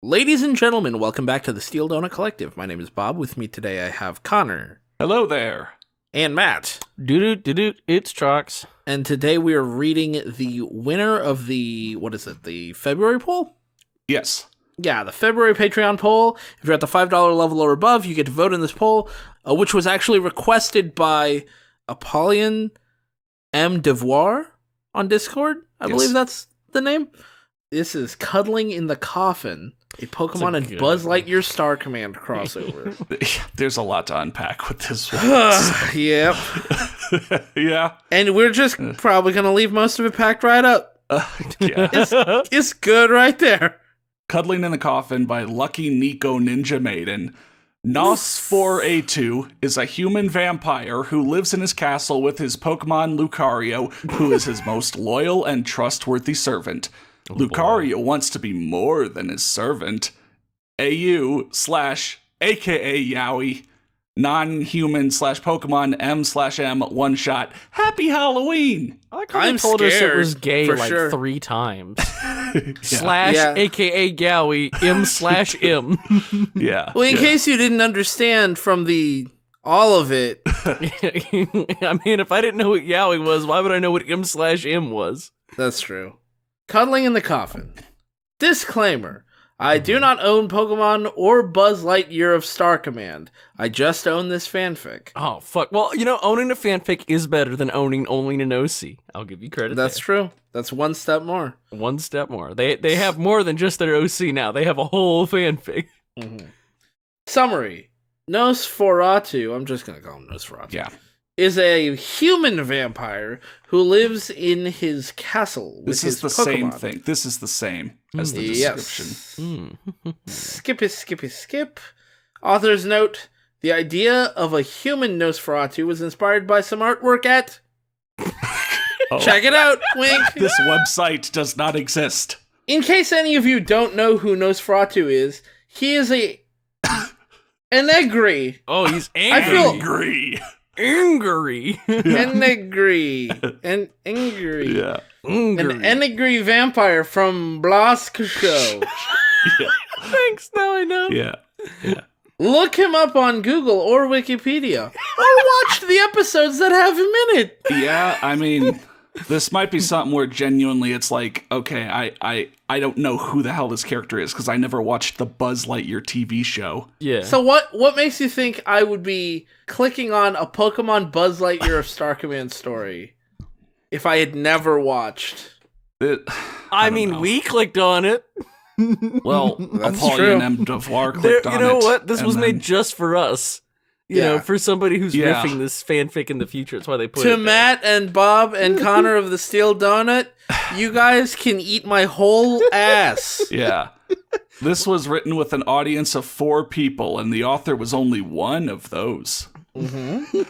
Ladies and gentlemen, welcome back to the Steel Donut Collective. My name is Bob. With me today I have Connor. Hello there. And Matt. Doot, it's Trox. And today we are reading the winner of the February poll? Yes. Yeah, the February Patreon poll. If you're at the $5 level or above, you get to vote in this poll, which was actually requested by Apollyon M. Devoir on Discord. I believe that's the name. This is Cuddling in the Coffin, a Pokemon and Buzz Lightyear Star Command crossover. There's a lot to unpack with this one. Yep. Yeah. And we're just probably going to leave most of it packed right up. Yeah. It's good right there. Cuddling in the Coffin by Lucky Nico Ninja Maiden. Nos4A2 is a human vampire who lives in his castle with his Pokemon Lucario, who is his most loyal and trustworthy servant. Lucario wants to be more than his servant. AU/AKA Yowie, non-human /Pokemon M/M one-shot. Happy Halloween! I like how they told us it was gay for like sure. 3 times. Yeah. AKA Gowie, M/M. Yeah. Well, in case you didn't understand from all of it. I mean, if I didn't know what Yowie was, why would I know what M/M was? That's true. Cuddling in the Coffin. Disclaimer. I do not own Pokemon or Buzz Lightyear of Star Command. I just own this fanfic. Oh, fuck. Well, owning a fanfic is better than owning only an OC. I'll give you credit. That's true. That's one step more. One step more. They have more than just their OC now. They have a whole fanfic. Mm-hmm. Summary. Nosferatu, I'm just going to call him Nosferatu. Yeah. Is a human vampire who lives in his castle with his Pokemon. This is the same thing. This is the same as the description. Skip. Author's note, the idea of a human Nosferatu was inspired by some artwork at... Check it out, wink! This website does not exist. In case any of you don't know who Nosferatu is, he is an Negri. Oh, he's angry. Angry. Angry. Angry. Yeah. An Enegri vampire from Blasco. Yeah. Thanks, now I know. Yeah. Look him up on Google or Wikipedia. Or watch the episodes that have him in it. Yeah, I mean, this might be something where genuinely it's like, okay, I don't know who the hell this character is because I never watched the Buzz Lightyear TV show. Yeah. So what makes you think I would be clicking on a Pokemon Buzz Lightyear of Star Command story if I had never watched? I mean, we clicked on it. Well, Apollyon M. Devoir clicked on it. You know what? This was made just for us. You know, for somebody who's riffing this fanfic in the future. That's why they put it to there. Matt and Bob and Connor of the Steel Donut, you guys can eat my whole ass. Yeah. This was written with an audience of 4 people, and the author was only one of those. Mm-hmm.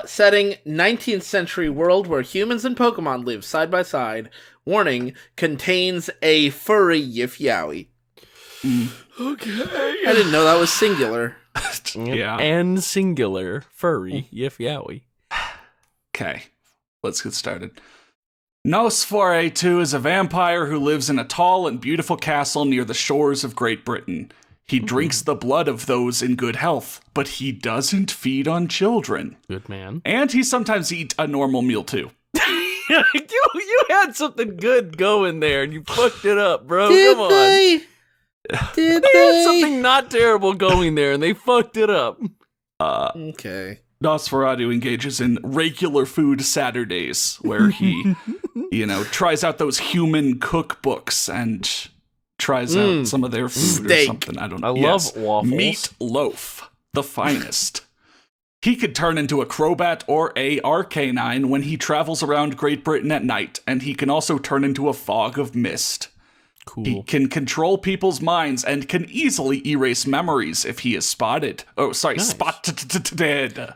Setting 19th century world where humans and Pokemon live side by side. Warning, contains a furry Yowie. Okay. I didn't know that was singular. Yeah. And singular. Furry. Yowie. Okay. Let's get started. Nosferatu is a vampire who lives in a tall and beautiful castle near the shores of Great Britain. He drinks the blood of those in good health, but he doesn't feed on children. Good man. And he sometimes eats a normal meal too. you had something good going there, and you fucked it up, bro. Did Come on. they had something not terrible going there, and they fucked it up. Okay. Nosferatu engages in regular food Saturdays, where he, tries out those human cookbooks and tries out some of their food or something. I don't know. I love waffles. Meat loaf, the finest. He could turn into a Crobat or a Arcanine when he travels around Great Britain at night, and he can also turn into a fog of mist. Cool. He can control people's minds and can easily erase memories if he is spotted. Oh, sorry, Nice. spotted.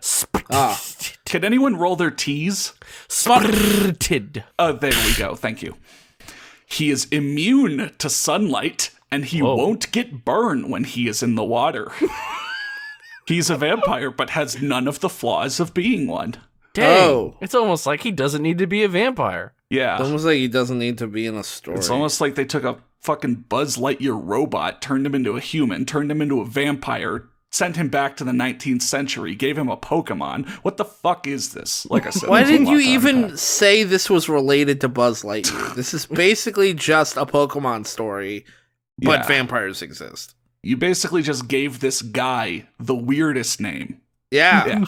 Ah. Can anyone roll their T's? Spotted. Oh, there we go. Thank you. He is immune to sunlight, and he won't get burned when he is in the water. He's a vampire, but has none of the flaws of being one. Dang. Oh. It's almost like he doesn't need to be a vampire. Yeah. It's almost like he doesn't need to be in a story. It's almost like they took a fucking Buzz Lightyear robot, turned him into a human, turned him into a vampire, sent him back to the 19th century, gave him a Pokemon. What the fuck is this? Like I said, why didn't you to even unpack. say this was related to Buzz Lightyear? This is basically just a Pokemon story, but Yeah. vampires exist. You basically just gave this guy the weirdest name. Yeah.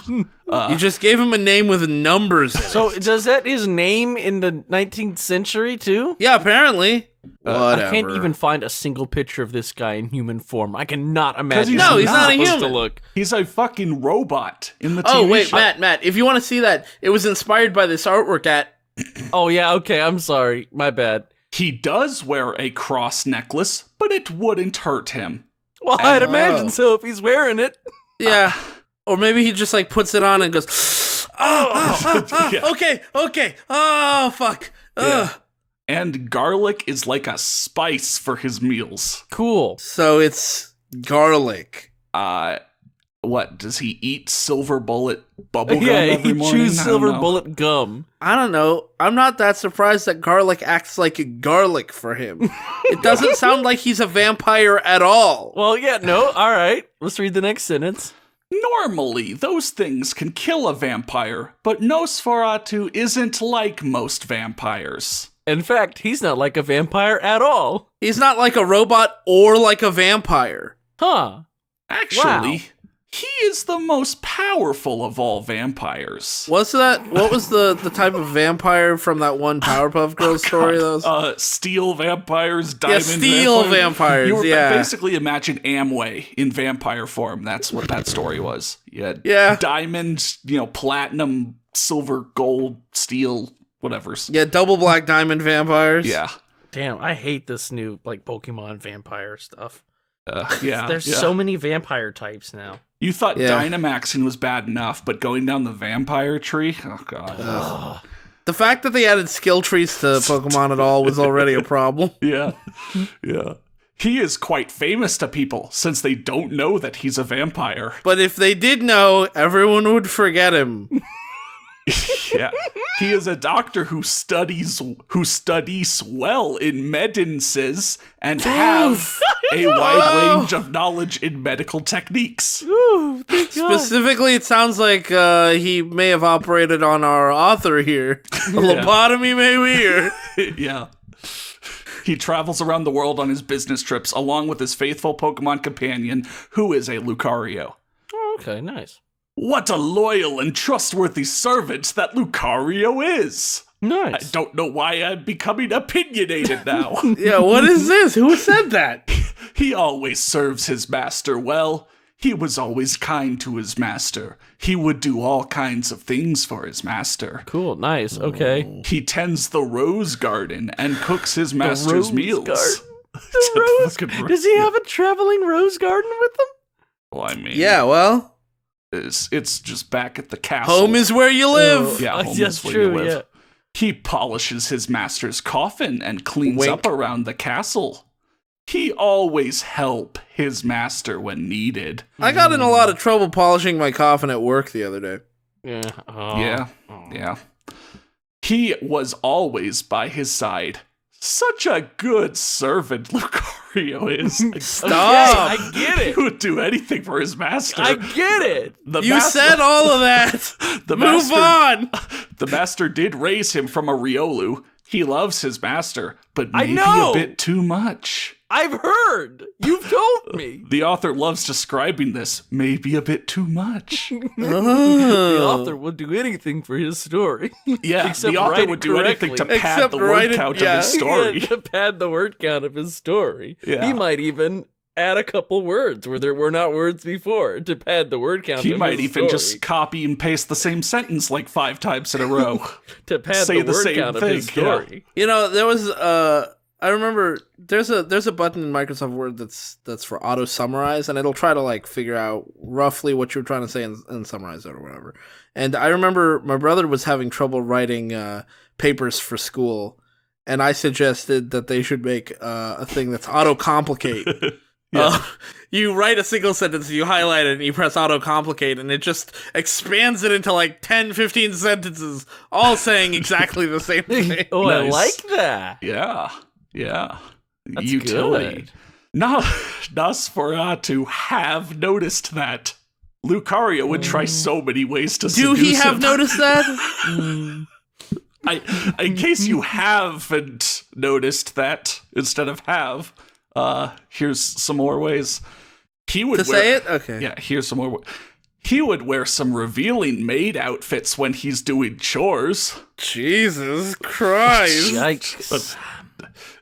Yeah. You just gave him a name with numbers in it. So does that his name in the 19th century too? Yeah, apparently. Whatever. I can't even find a single picture of this guy in human form. I cannot imagine. he's how he's not a supposed human. To look. He's a fucking robot in the TV Oh, wait, show. Matt, if you want to see that, it was inspired by this artwork at... Oh yeah, okay. I'm sorry. My bad. He does wear a cross necklace, but it wouldn't hurt him. Well, I'd imagine so if he's wearing it. Yeah. Or maybe he just, like, puts it on and goes, Yeah. okay, oh, fuck. Yeah. And garlic is like a spice for his meals. Cool. So it's garlic. What, does he eat silver bullet bubblegum Yeah, every he morning? chews I don't silver know. bullet gum. I don't know. I'm not that surprised that garlic acts like garlic for him. It doesn't sound like he's a vampire at all. Well, yeah, no. All right. Let's read the next sentence. Normally, those things can kill a vampire, but Nosferatu isn't like most vampires. In fact, he's not like a vampire at all. He's not like a robot or like a vampire. Huh. Actually, Wow. he is the most powerful of all vampires. What was the type of vampire from that one Powerpuff Girls story? Steel vampires, diamond steel vampires, You were yeah. basically imagine Amway in vampire form. That's what that story was. You had Yeah. diamonds, platinum, silver, gold, steel, whatever's. Yeah, double black diamond vampires. Yeah. Damn, I hate this new like Pokemon vampire stuff. Yeah. There's yeah. so many vampire types now. You thought Yeah. Dynamaxing was bad enough, but going down the vampire tree? Oh, God. The fact that they added skill trees to Pokemon at all was already a problem. Yeah. Yeah. He is quite famous to people since they don't know that he's a vampire. But if they did know, everyone would forget him. Yeah. He is a doctor who studies well in medicines and have a wide range of knowledge in medical techniques. Ooh, thank God. Specifically, it sounds like he may have operated on our author here. A lobotomy, maybe? Or... Yeah. He travels around the world on his business trips along with his faithful Pokemon companion, who is a Lucario. Oh, okay, nice. What a loyal and trustworthy servant that Lucario is! I Nice. don't know why I'm becoming opinionated now. Yeah, what is this? Who said that? He always serves his master well. He was always kind to his master. He would do all kinds of things for his master. Cool, nice, okay. He tends the rose garden and cooks his master's rose meals. garden. The rose. Fucking Does he have a traveling rose garden with him? Well, I mean, Yeah, well, it's just back at the castle. home is where you live. Yeah, home that's is where true, you live. yeah. He polishes his master's coffin and cleans Wink. up around the castle. He always help his master when needed. I got in a lot of trouble polishing my coffin at work the other day. Yeah. Oh. Yeah. He was always by his side. Such a good servant Lucario is. Stop. I get He it. would do anything for his master. I get it. The You master- said all of that. the Move master- on. The master did raise him from a Riolu. He loves his master, but I maybe know. a bit too much. I've heard. You've told me. The author loves describing this, maybe a bit too much. The author would do anything for his story. Yeah, Except the author write would it do anything to correctly. pad Except the write word it- count yeah. of his story. To pad the word count of his story. Yeah. He might even add a couple words where there were not words before to pad the word count He of might his even story. just copy and paste the same sentence like 5 times in a row. to pad say the the word same count of his thing, yeah. story. You know, there was I remember there's a button in Microsoft Word that's for auto summarize, and it'll try to like figure out roughly what you're trying to say and summarize it or whatever. And I remember my brother was having trouble writing papers for school, and I suggested that they should make a thing that's auto complicate. You write a single sentence, you highlight it, and you press auto complicate, and it just expands it into like 10, 15 sentences, all saying exactly the same thing. Oh, I Nice. like that. Yeah. That's utility. good. Now, Nosferatu have noticed that. Lucario would try so many ways to seduce him. Do he have noticed that? In case you haven't noticed that, instead of have, here's some more ways. He would say it? Okay. Yeah, here's some more. He would wear some revealing maid outfits when he's doing chores. Jesus Christ. Yikes. But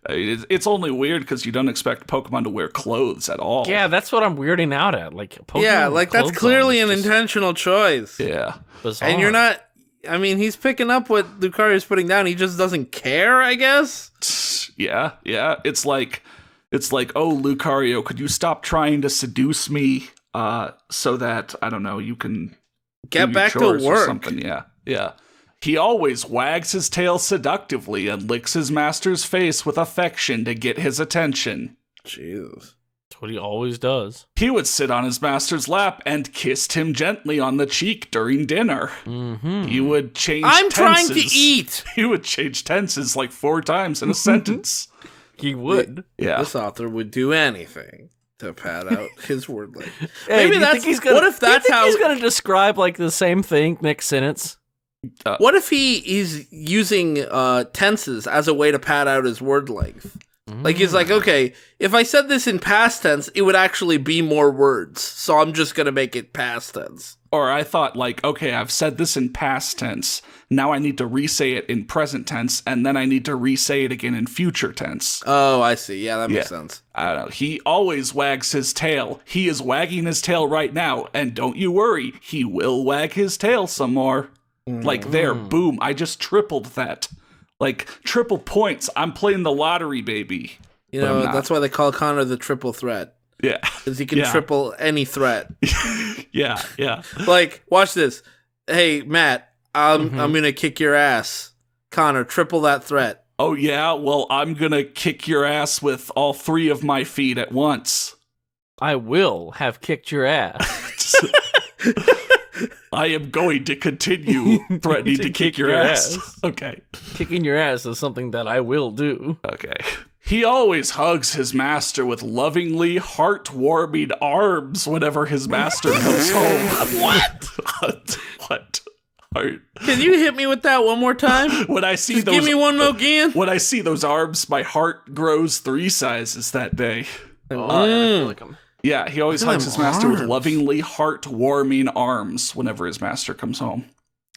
it's only weird because you don't expect Pokemon to wear clothes at all. Yeah, that's what I'm weirding out at. Like, Pokemon with that's clothes clearly on an is just intentional choice. Yeah. bizarre. And you're not. I mean, he's picking up what Lucario's putting down. He just doesn't care, I guess. Yeah. It's like, oh, Lucario, could you stop trying to seduce me so that, I don't know, you can get back to or work. something. Yeah. He always wags his tail seductively and licks his master's face with affection to get his attention. Jesus. That's what he always does. He would sit on his master's lap and kissed him gently on the cheek during dinner. Mm-hmm. He would change I'm tenses. trying to eat. He would change tenses like 4 times in a sentence. He would. Yeah. This author would do anything to pad out his word length. Hey, Maybe that's. What if that's how he's gonna describe like the same thing next sentence? What if he is using tenses as a way to pad out his word length? Like, he's like, okay, if I said this in past tense, it would actually be more words, so I'm just going to make it past tense. Or I thought, like, okay, I've said this in past tense. Now I need to re-say it in present tense, and then I need to re-say it again in future tense. Oh, I see. Yeah, that makes sense. I don't know. He always wags his tail. He is wagging his tail right now, and don't you worry, he will wag his tail some more. Like, there, boom, I just tripled that. Like, triple points. I'm playing the lottery, baby. You know, that's why they call Connor the triple threat. Yeah. Because he can triple any threat. Yeah. Like, watch this. Hey, Matt, I'm going to kick your ass. Connor, triple that threat. Oh, yeah? Well, I'm going to kick your ass with all 3 of my feet at once. I will have kicked your ass. I am going to continue threatening to kick your ass. Okay. Kicking your ass is something that I will do. Okay. He always hugs his master with lovingly, heartwarming arms whenever his master comes home. What? Can you hit me with that one more time? When I see Just those, give me one more again. When I see those arms, my heart grows 3 sizes that day. I feel like I'm... Yeah, he always hugs his master with lovingly, heartwarming arms whenever his master comes home.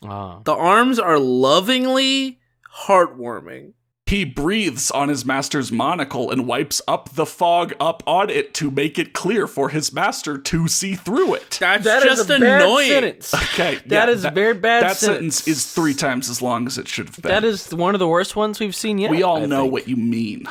The arms are lovingly heartwarming. He breathes on his master's monocle and wipes up the fog up on it to make it clear for his master to see through it. That is just a bad annoying. Sentence. Okay, that is a very bad That sentence. sentence is 3 times as long as it should have been. That is one of the worst ones we've seen yet. We all I know think. what you mean.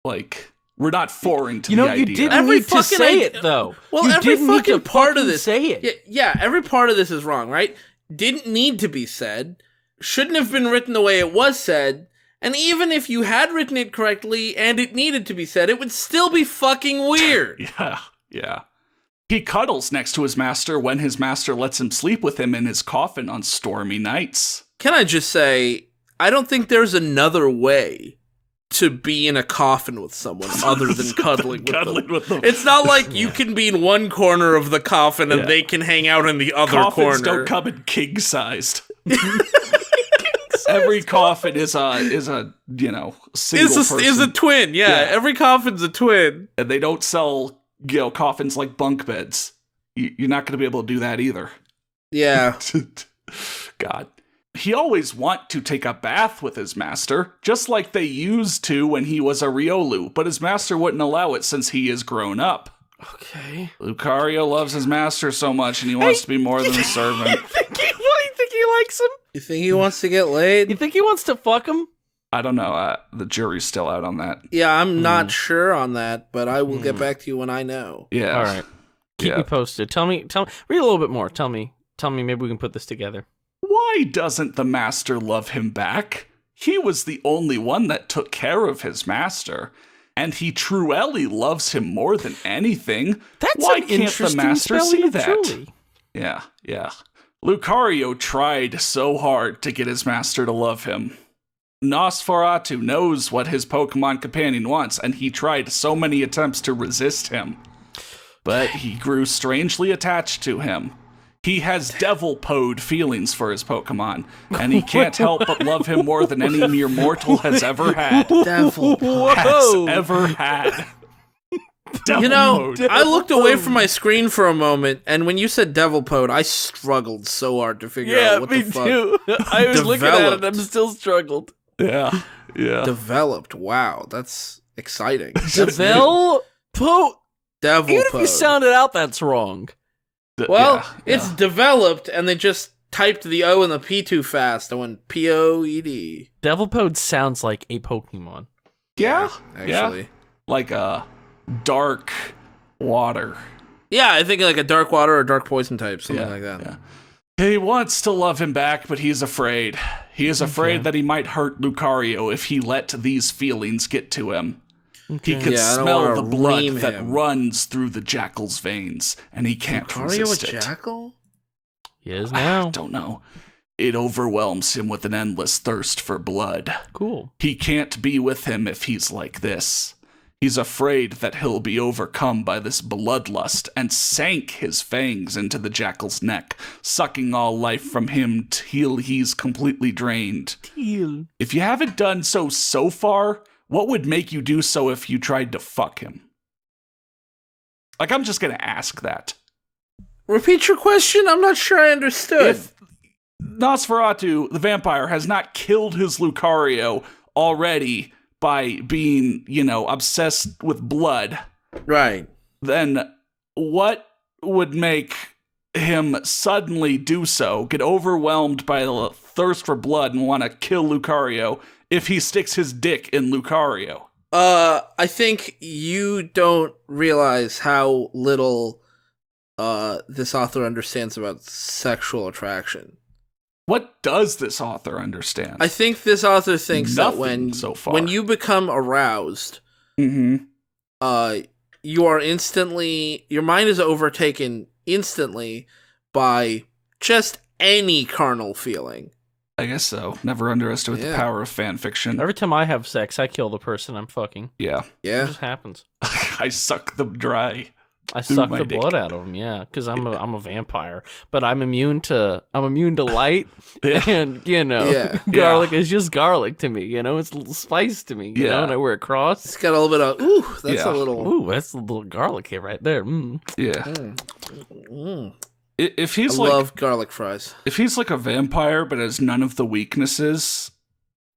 Like, we're not foreign to You the know, you idea. didn't Every need to fucking say idea- it, though. Well, you every didn't need to fucking part of fucking this. say it. Yeah, every part of this is wrong, right? Didn't need to be said. Shouldn't have been written the way it was said. And even if you had written it correctly and it needed to be said, it would still be fucking weird. Yeah. He cuddles next to his master when his master lets him sleep with him in his coffin on stormy nights. Can I just say, I don't think there's another way to be in a coffin with someone other than cuddling with them. It's not like you can be in one corner of the coffin and they can hang out in the other Coffins corner. don't come in king-sized. Every coffin is a single person. Is a twin, yeah. Every coffin's a twin. And they don't sell, coffins like bunk beds. You're not going to be able to do that either. Yeah. God. He always want to take a bath with his master, just like they used to when he was a Riolu, but his master wouldn't allow it since he is grown up. Okay. Lucario loves his master so much, and he wants to be more than a servant. You think he likes him? You think he wants to get laid? You think he wants to fuck him? I don't know. The jury's still out on that. Yeah, I'm not sure on that, but I will get back to you when I know. Yeah. All right. Keep me posted. Tell me. Read a little bit more. Tell me. Maybe we can put this together. Why doesn't the master love him back? He was the only one that took care of his master, and he truly loves him more than anything. Why can't the master see that? Truly. Yeah. Lucario tried so hard to get his master to love him. Nosferatu knows what his Pokemon companion wants, and he tried so many attempts to resist him. But he grew strangely attached to him. He has devil-pod feelings for his Pokemon, and he can't help but love him more than any mere mortal has ever had. Devil-pod. Has ever had. I looked away from my screen for a moment, and when you said devil-pod, I struggled so hard to figure out what the fuck. Yeah, me too. I was looking at it, and I'm still struggled. Yeah. Developed. Wow, that's exciting. Devil-pod? Devil-pod. Even if you sound it out, that's wrong. It's developed, and they just typed the O and the P too fast. I went P-O-E-D. Devil-pod sounds like a Pokemon. Yeah, actually. Yeah. Like a dark water. Yeah, I think like a dark water or dark poison type, something like that. Yeah. He wants to love him back, but he's afraid. He is afraid that he might hurt Lucario if he let these feelings get to him. He can smell the blood that runs through the jackal's veins, and he can't resist it. Lucario a jackal? He is now. I don't know. It overwhelms him with an endless thirst for blood. Cool. He can't be with him if he's like this. He's afraid that he'll be overcome by this bloodlust and sank his fangs into the jackal's neck, sucking all life from him till he's completely drained. If you haven't done so far, what would make you do so if you tried to fuck him? Like, I'm just gonna ask that. Repeat your question? I'm not sure I understood. If Nosferatu, the vampire, has not killed his Lucario already by being, obsessed with blood, right, then what would make him suddenly do so, get overwhelmed by the thirst for blood and want to kill Lucario if he sticks his dick in Lucario? I think you don't realize how little this author understands about sexual attraction. What does this author understand? I think this author thinks Nothing that when you become aroused, you are your mind is overtaken instantly by just any carnal feeling. I guess so. Never underestimate the power of fan fiction. Every time I have sex, I kill the person I'm fucking. Yeah. It just happens. I suck them dry. I suck the blood out of them, because I'm a vampire, but I'm immune to light, and garlic is just garlic to me. It's a little spice to me. You know, and I wear a cross. It's got a little bit of that's a little garlic here right there. Yeah. If he's I love garlic fries. If he's like a vampire but has none of the weaknesses,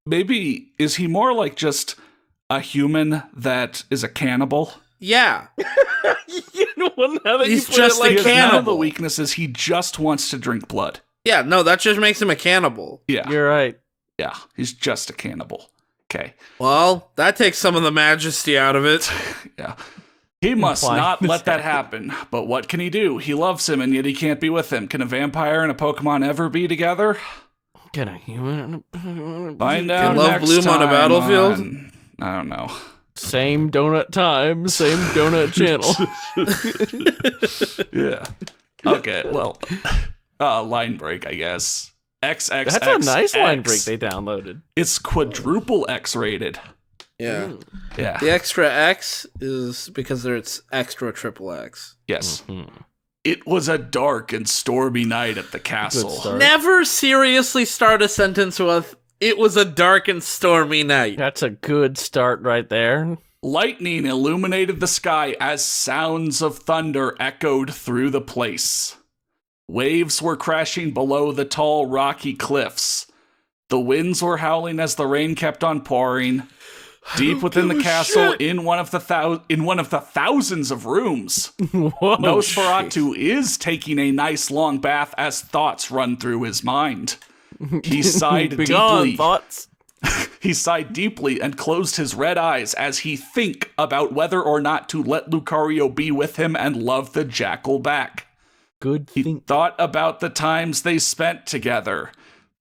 maybe is he more like just a human that is a cannibal? Yeah. He's just a cannibal. None of the weaknesses. He just wants to drink blood. Yeah, no, that just makes him a cannibal. Yeah. You're right. Yeah, he's just a cannibal. Okay. Well, that takes some of the majesty out of it. Yeah. He must not let that happen. But what can he do? He loves him, and yet he can't be with him. Can a vampire and a Pokemon ever be together? Can a human and a Find out love bloom on a battlefield? I don't know. Same donut time, same donut channel. Yeah. Okay, well, line break, I guess. XXX. That's a nice line break they downloaded. It's quadruple X rated. Yeah. Yeah. The extra X is because it's extra triple X. Yes. Mm-hmm. It was a dark and stormy night at the castle. Never seriously start a sentence with, "It was a dark and stormy night." That's a good start right there. Lightning illuminated the sky as sounds of thunder echoed through the place. Waves were crashing below the tall, rocky cliffs. The winds were howling as the rain kept on pouring. Deep within the castle, in one of the thousands of rooms, Nosferatu is taking a nice long bath as thoughts run through his mind. He sighed deeply. He sighed deeply and closed his red eyes as he think about whether or not to let Lucario be with him and love the jackal back. He thought about the times they spent together,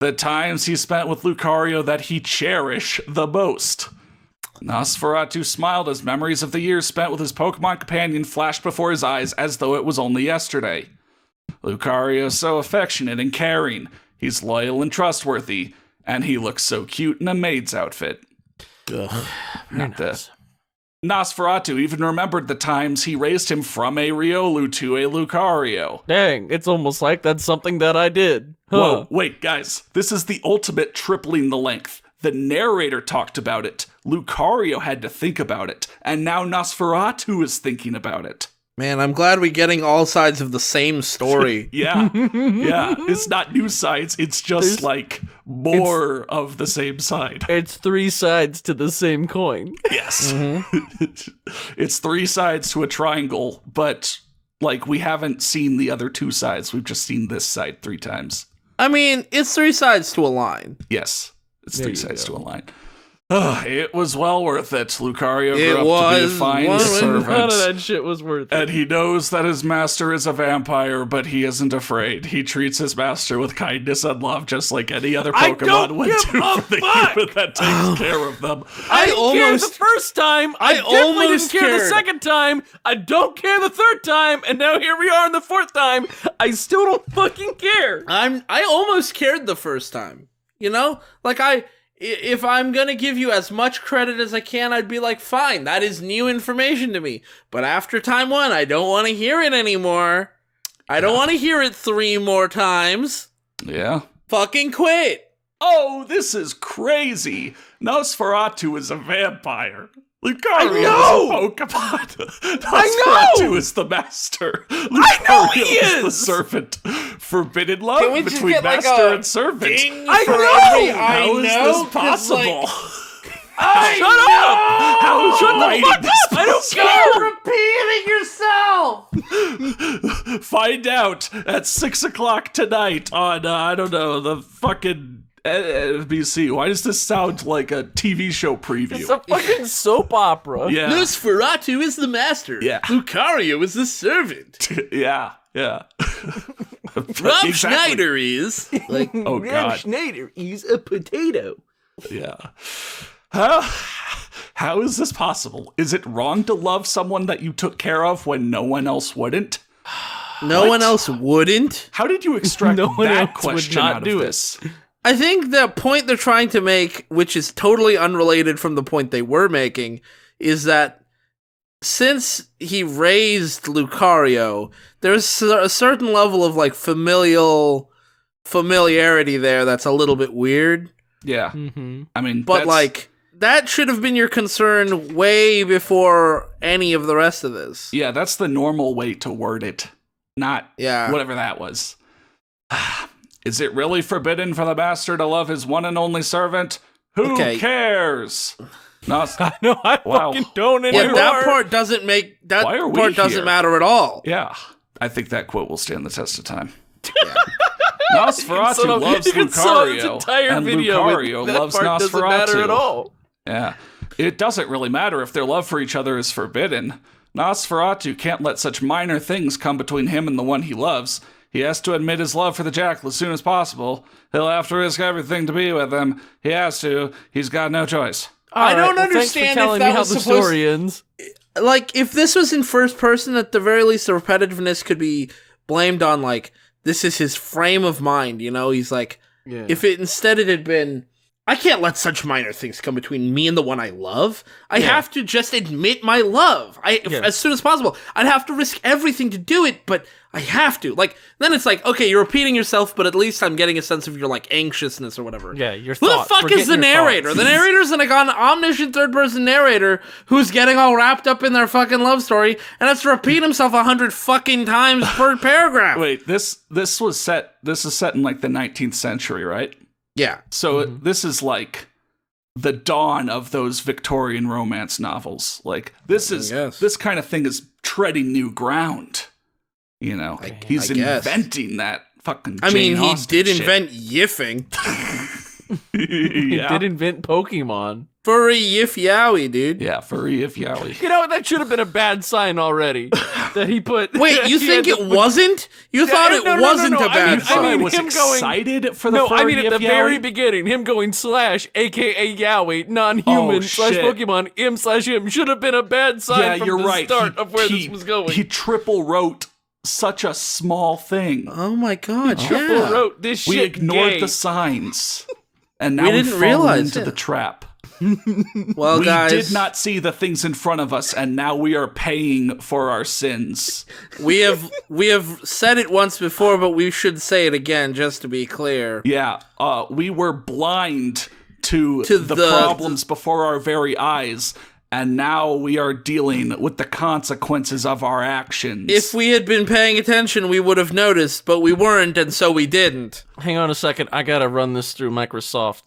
the times he spent with Lucario that he cherished the most. Nosferatu smiled as memories of the years spent with his Pokemon companion flashed before his eyes as though it was only yesterday. Lucario is so affectionate and caring. He's loyal and trustworthy, And he looks so cute in a maid's outfit. Nosferatu even remembered the times he raised him from a Riolu to a Lucario. Dang, it's almost like that's something that I did. Huh. Whoa, wait, guys. This is the ultimate tripling the length. The narrator talked about it, Lucario had to think about it, and now Nosferatu is thinking about it. Man, I'm glad we're getting all sides of the same story. Yeah. It's not new sides, it's just like more of the same side. It's 3 sides to the same coin. Yes. It's 3 sides to a triangle, but like we haven't seen the other 2 sides. We've just seen this side 3 times. I mean, it's 3 sides to a line. Yes. It's 3 sides to a line. It was well worth it. Lucario grew up to be a fine servant. None of that shit was worth it. And he knows that his master is a vampire, but he isn't afraid. He treats his master with kindness and love, just like any other Pokemon would do for the human that takes care of them. I didn't care the first time. I definitely didn't care the second time. I don't care the third time. And now here we are in the 4th time. I still don't fucking care. I almost cared the first time. You know? Like, if I'm gonna give you as much credit as I can, I'd be like, fine, that is new information to me. But after time 1, I don't want to hear it anymore. I don't want to hear it 3 more times. Yeah. Fucking quit. Oh, this is crazy. Nosferatu is a vampire. Lucario is a Pokemon. Nosferatu is the master. Lucario is the servant. Forbidden love between master and servant. I know! How is this possible? Shut up! How is the fuck up! I don't care! Repeating yourself! Find out at 6 o'clock tonight on, I don't know, the fucking NBC. Why does this sound like a TV show preview? It's a fucking soap opera. Yeah. Nosferatu is the master. Yeah. Lucario is the servant. Yeah. Rob Schneider is like, oh god, Rob Schneider is a potato. Yeah. How is this possible? Is it wrong to love someone that you took care of when no one else wouldn't? No one else wouldn't? How did you extract No one that else would question not out do of it. this? I think the point they're trying to make, which is totally unrelated from the point they were making, is that since he raised Lucario, there's a certain level of like familiarity there that's a little bit weird. Yeah. Mm-hmm. I mean, But like, that should have been your concern way before any of the rest of this. yeah, that's the normal way to word it. Not whatever that was. Is it really forbidden for the master to love his one and only servant? Who cares? No, No, I fucking don't anymore. Yeah, that part doesn't make that Why are we part doesn't here? matter at all. Yeah, I think that quote will stand the test of time. Yeah. Nosferatu loves Lucario, and Lucario that loves part Nosferatu. doesn't matter at all. Yeah, it doesn't really matter if their love for each other is forbidden. Nosferatu can't let such minor things come between him and the one he loves. He has to admit his love for the jackal as soon as possible. He'll have to risk everything to be with him. He has to. He's got no choice. I don't understand thanks for telling if that me how was the supposed. story ends. Like, if this was in first person, at the very least, the repetitiveness could be blamed on, like, this is his frame of mind, you know? He's like, if it instead it had been, I can't let such minor things come between me and the one I love. I have to just admit my love. As soon as possible. I'd have to risk everything to do it, but I have to. Like, then it's like, okay, you're repeating yourself, but at least I'm getting a sense of your, like, anxiousness or whatever. Yeah, your Who thoughts. the fuck is the narrator? The narrator's like an omniscient third-person narrator who's getting all wrapped up in their fucking love story and has to repeat himself 100 fucking times per paragraph. Wait, this is set in like the 19th century, right? Yeah. So this is like the dawn of those Victorian romance novels. Like this kind of thing is treading new ground. You know, he's inventing that fucking. Jane he Austen did shit. invent yiffing. He did invent Pokemon. Furry yiff yowie, dude. Yeah, furry if yowie. You know, that should have been a bad sign already. That he put. Wait, you think it wasn't? You thought it wasn't a bad sign? I was excited for the furry I mean, at the if very yowie. beginning, him going / aka Yowie, non-human / Pokemon, him / should have been a bad sign from the start of where this was going. He triple wrote such a small thing. Oh my god, Triple wrote this shit. We ignored gay. the signs. And now we've fallen into the trap. Well, guys, we did not see the things in front of us, and now we are paying for our sins. We have said it once before, but we should say it again just to be clear. Yeah, we were blind to the problems before our very eyes, and now we are dealing with the consequences of our actions. If we had been paying attention, we would have noticed, but we weren't, and so we didn't. Hang on a second. I gotta run this through Microsoft.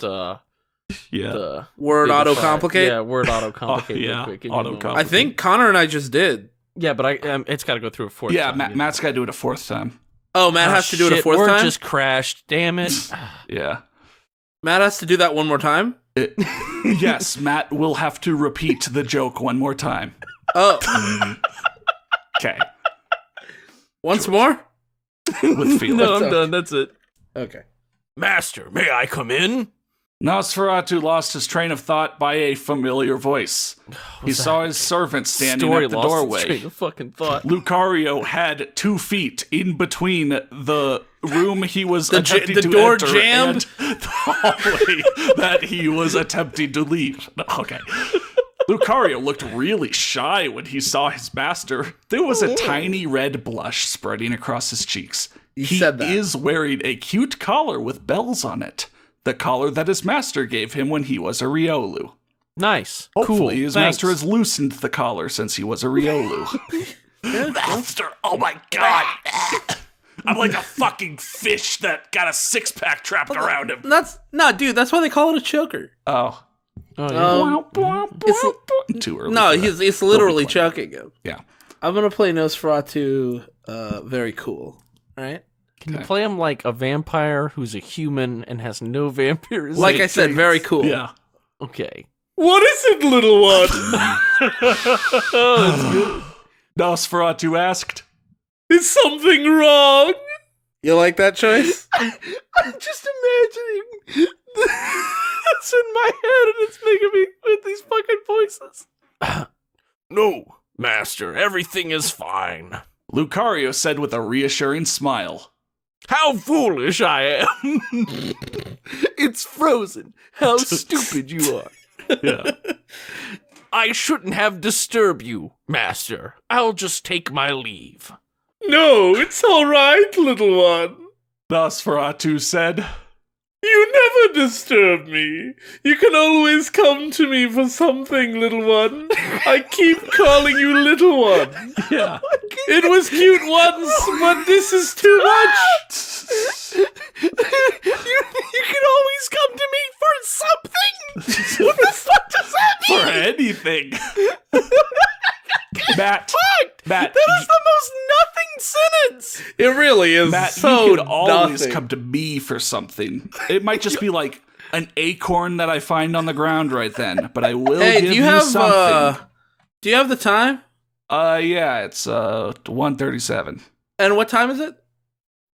The Word auto-complicate? Yeah, Word auto-complicate real quick. I think Connor and I just did. Yeah, but it's gotta go through a fourth time. Yeah, Matt's gotta do it a fourth time. Oh, Matt has to do it a fourth time? Word just crashed. Damn it. Yeah. Matt has to do that one more time? Yes, Matt will have to repeat the joke one more time. Oh. Okay. Once more? With feeling. No, I'm done. That's it. Okay. Master, may I come in? Nosferatu lost his train of thought by a familiar voice. He saw his servant standing at the doorway. Train of fucking thought. Lucario had 2 feet in between the room he was attempting to door enter jammed? and the hallway that he was attempting to leave. Okay. Lucario looked really shy when he saw his master. There was a tiny red blush spreading across his cheeks. He said that. is wearing a cute collar with bells on it. The collar that his master gave him when he was a Riolu. Nice. Hopefully cool. his Thanks. master has loosened the collar since he was a Riolu. Master, oh my god. I'm like a fucking fish that got a 6-pack trapped around him. That's why they call it a choker. Oh. Too early. No, it's literally choking him. Yeah. I'm gonna play Nosferatu very cool. Alright? Can you play him like a vampire who's a human and has no vampirism? Like I said, very cool. Yeah. Okay. What is it, little one? Oh, that's good. Nosferatu asked. Is something wrong? You like that choice? I'm just imagining it's in my head and it's making me with these fucking voices. No, master, everything is fine. Lucario said with a reassuring smile. How foolish I am. It's frozen. How stupid you are. Yeah. I shouldn't have disturbed you, master. I'll just take my leave. No, it's all right, little one. Nosferatu said. You never disturb me. You can always come to me for something, little one. I keep calling you little one. Yeah. It was cute once, but this is too much. You can always come to me for something. What the fuck does that mean? For anything. Matt. Matt. That is the most nothing sentence. It really is. Matt, so you could always nothing. come to me for something. It might just be like an acorn that I find on the ground right then, but I will give do you have something. Do you have the time? Yeah, it's 1:37. And what time is it?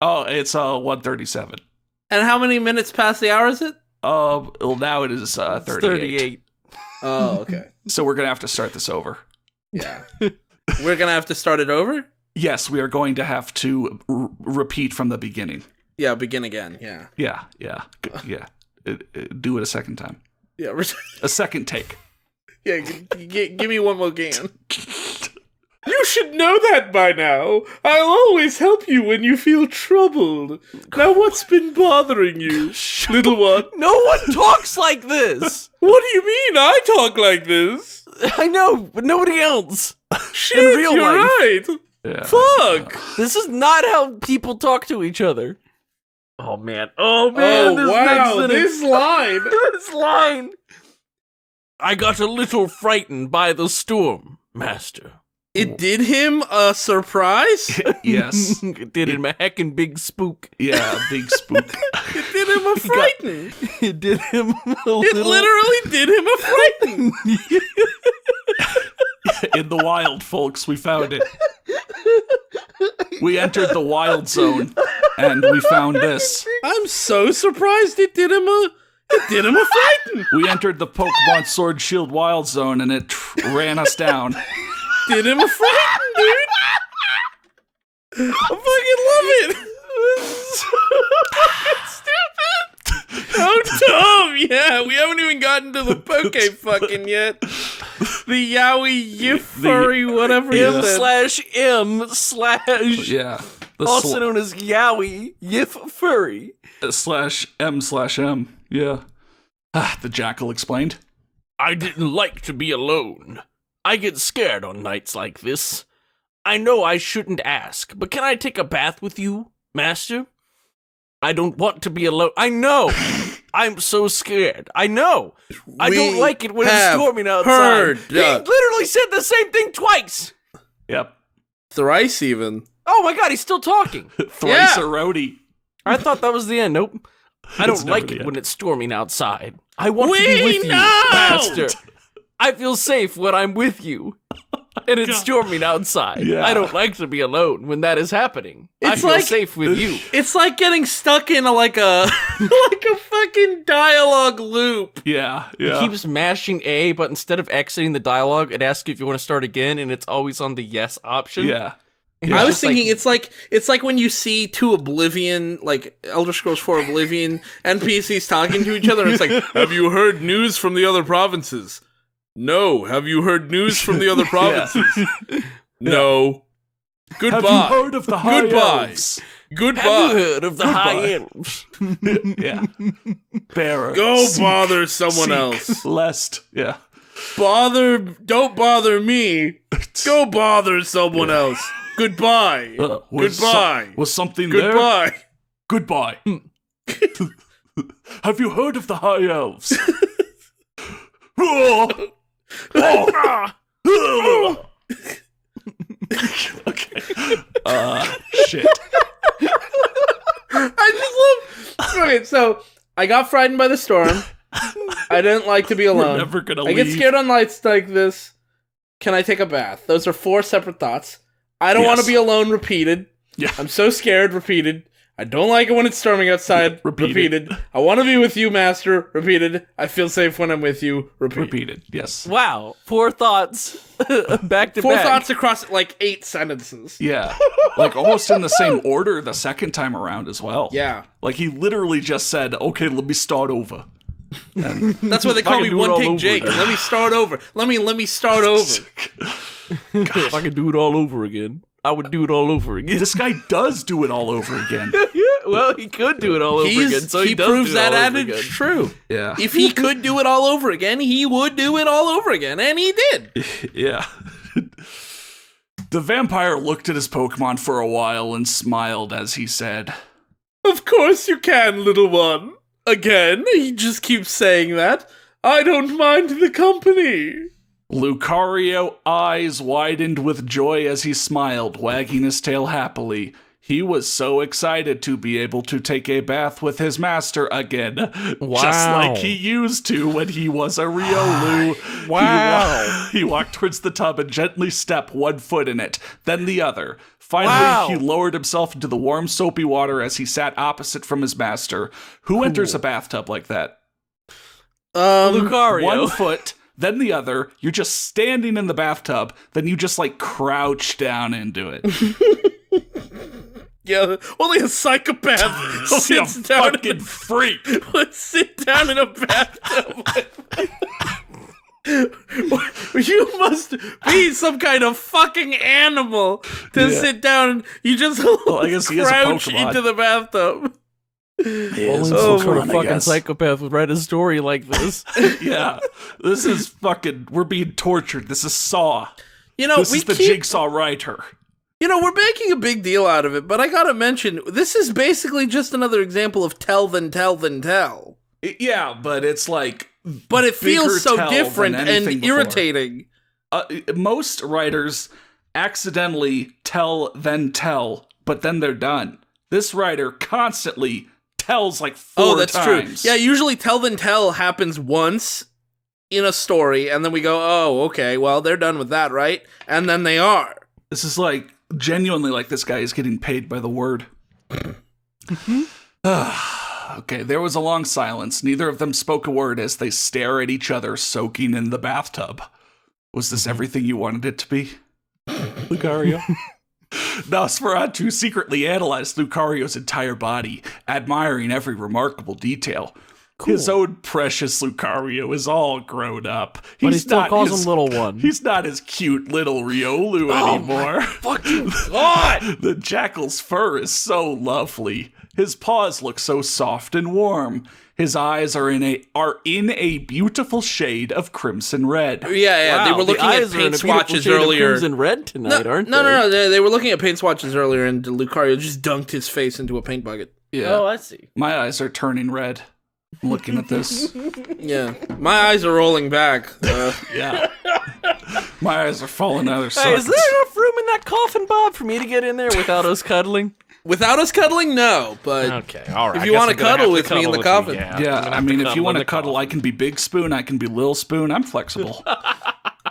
Oh, it's 1:37. And how many minutes past the hour is it? Well, now it is 38. 38. Oh, okay. So we're gonna have to start this over. Yeah. We're gonna have to start it over? Yes, we are going to have to repeat from the beginning. Yeah, begin again. Yeah. Yeah. Do it a second time. Yeah. A second take. Yeah. Give me one more can. You should know that by now. I'll always help you when you feel troubled. Now, what's been bothering you, little one? No one talks like this. What do you mean? I talk like this. I know, but nobody else. Shit, In real you're life. right. Yeah. Fuck. This is not how people talk to each other. Oh man. Oh Oh, this wow. next This line. this line. I got a little frightened by the storm, master. It did him a surprise? Yes. It did him a heckin' big spook. Yeah, big spook. It did him a frighten. It did him a It little... literally did him a frighten. In the wild, folks, we found it. We entered the wild zone, and we found this. I'm so surprised it did him a frighten. We entered the Pokemon Sword Shield wild zone, and it ran us down. Did him a frighten, dude. I fucking love it. This is so fucking stupid. Oh, Tom, yeah, we haven't even gotten to the poke fucking yet. The Yowie Yif Furry, whatever it is. M/M/ Yeah. also known as Yowie Yif Furry. /M/M. Yeah. The jackal explained. I didn't like to be alone. I get scared on nights like this. I know I shouldn't ask, but can I take a bath with you, Master? I don't want to be alone. I know. I'm so scared. I know. I don't like it when it's storming outside. He literally said the same thing twice. Yep. Thrice even. Oh my god, he's still talking. Thrice a roadie. I thought that was the end. Nope. I don't like it when it's storming outside. I want to be with you, Master. I feel safe when I'm with you. And it's storming outside. Yeah. I don't like to be alone when that is happening. I feel safe with you. It's like getting stuck in like a fucking dialogue loop. Yeah. He keeps mashing A, but instead of exiting the dialogue, it asks you if you want to start again, and it's always on the yes option. Yeah. I was thinking it's like when you see two Oblivion, like Elder Scrolls 4 Oblivion NPCs talking to each other, and it's like, have you heard news from the other provinces? No. Have you heard news from the other provinces? No. Goodbye. Have you heard of the high elves? Goodbye. Have you heard of the high elves? Yeah. Bearer. Go bother someone else. Lest. Yeah. Don't bother me. Go bother someone else. Goodbye. Goodbye. Was something Goodbye. there? Goodbye. Have you heard of the high elves? Okay. Shit. I just love. Okay, so I got frightened by the storm. I didn't like to be alone. We're never gonna I leave. get scared on nights like this. Can I take a bath? Those are 4 separate thoughts. I don't want to be alone. Repeated. Yeah. I'm so scared. Repeated. I don't like it when it's storming outside. Repeated. I want to be with you, Master. Repeated. I feel safe when I'm with you. Repeated. Yes. Wow. 4 thoughts. Back to 4 back. thoughts across like 8 sentences. Yeah. Like almost in the same order the second time around as well. Yeah. Like he literally just said, okay, let me start over. And that's why they call me One Take Jake. Let me start over. Let me start over. If I could do it all over again, I would do it all over again. This guy does do it all over again. Well, he could do it all over again, so he does proves do it that all over adage again. true. Yeah. If he could do it all over again, he would do it all over again, and he did. Yeah. The vampire looked at his Pokemon for a while and smiled as he said, Of course you can, little one. Again, he just keeps saying that. I don't mind the company. Lucario eyes widened with joy as he smiled, wagging his tail happily. He was so excited to be able to take a bath with his master again. Wow. Just like he used to when he was a Riolu. Wow. He walked towards the tub and gently stepped one foot in it, then the other. Finally, he lowered himself into the warm, soapy water as he sat opposite from his master. Who enters a bathtub like that? Lucario. 1 foot, then the other. You're just standing in the bathtub, then you just like crouch down into it. Yeah, only a psychopath sits down. Fucking freak. Let's sit down in a bathtub. You must be some kind of fucking animal to sit down and you just I guess he is a crouch Pokemon. into the bathtub. Only some sort of fucking psychopath would write a story like this. Yeah. This is fucking, we're being tortured. This is Saw. You know, This is the Jigsaw writer. You know, we're making a big deal out of it, but I gotta mention, this is basically just another example of tell then tell then tell. Yeah, but it's like... But it feels so tell different than and anything before. irritating. Most writers accidentally tell then tell, but then they're done. This writer constantly tells like 4 times. True. Yeah, usually tell then tell happens once in a story, and then we go, oh, okay, well, they're done with that, right? And then they are. This is like, genuinely like this guy is getting paid by the word. Okay, there was a long silence. Neither of them spoke a word as they stare at each other, soaking in the bathtub. Was this everything you wanted it to be? Lucario. Nosferatu secretly analyzed Lucario's entire body, admiring every remarkable detail. Cool. His own precious Lucario is all grown up. But he still calls him little one. He's not his cute little Riolu anymore. Fucking God! The jackal's fur is so lovely. His paws look so soft and warm. His eyes are in a beautiful shade of crimson red. Yeah. Wow, they were looking at paint swatches earlier. Crimson red tonight, aren't they? No. They were looking at paint swatches earlier, and Lucario just dunked his face into a paint bucket. Yeah. Oh, I see. My eyes are turning red looking at this. Yeah. My eyes are rolling back. Yeah. My eyes are falling out of Hey, sockets. is there enough room in that coffin, Bob, for me to get in there without us cuddling? Without us cuddling, no. But Okay, all right. if you want to cuddle with me in the coffin. Yeah, I mean, if you want to cuddle, I can be Big Spoon, I can be Lil Spoon. I'm flexible.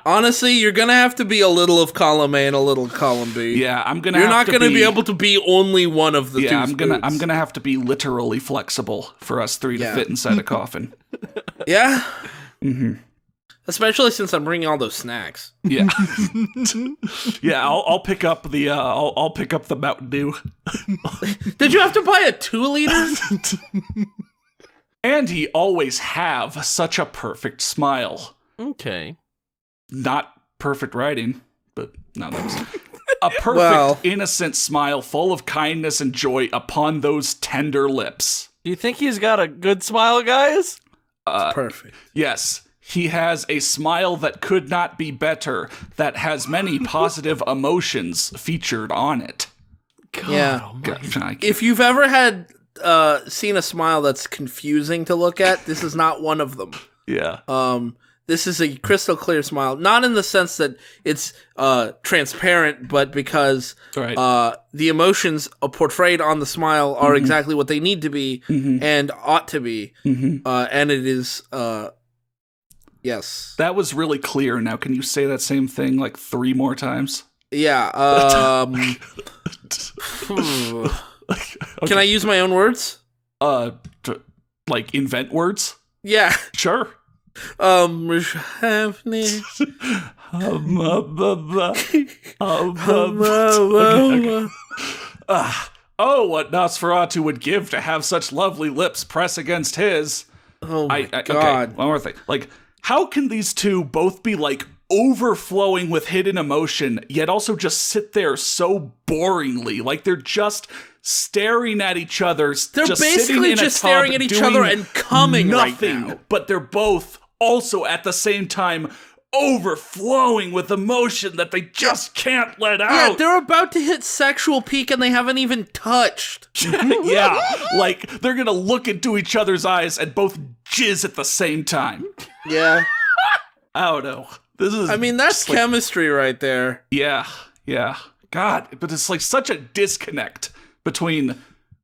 Honestly, you're gonna have to be a little of column A and a little column B. Yeah, I'm gonna. You're have not gonna be able to be only one of the two. Yeah, I'm spoons. gonna have to be literally flexible for us three to fit inside a coffin. Yeah. Mm-hmm. Especially since I'm bringing all those snacks. Yeah. Yeah, I'll pick up the I'll pick up the Mountain Dew. Did you have to buy a 2-liter? And he always have such a perfect smile. Okay. Not perfect writing, but no, that was a perfect, innocent smile full of kindness and joy upon those tender lips. Do you think he's got a good smile, guys? Perfect. Yes, he has a smile that could not be better, that has many positive emotions featured on it. God, Yeah. God, If you've ever had seen a smile that's confusing to look at, this is not one of them. yeah. This is a crystal clear smile, not in the sense that it's transparent, but because Right. the emotions portrayed on the smile are exactly what they need to be and ought to be, and it is yes, That was really clear. Now, can you say that same thing like 3 more times? yeah. Can I use my own words? Like invent words? Yeah. Sure. Oh, what Nosferatu would give to have such lovely lips press against his. Oh my God. Okay, one more thing. Like, how can these two both be like overflowing with hidden emotion, yet also just sit there so boringly? Like they're just staring at each other. They're basically just staring at each other and coming nothing, right now. But they're both also at the same time overflowing with emotion that they just can't let out. Yeah, they're about to hit sexual peak and they haven't even touched. Yeah, like they're gonna look into each other's eyes and both jizz at the same time. Yeah. I don't know. This is. I mean, that's just like, chemistry right there. yeah. God, but it's like such a disconnect between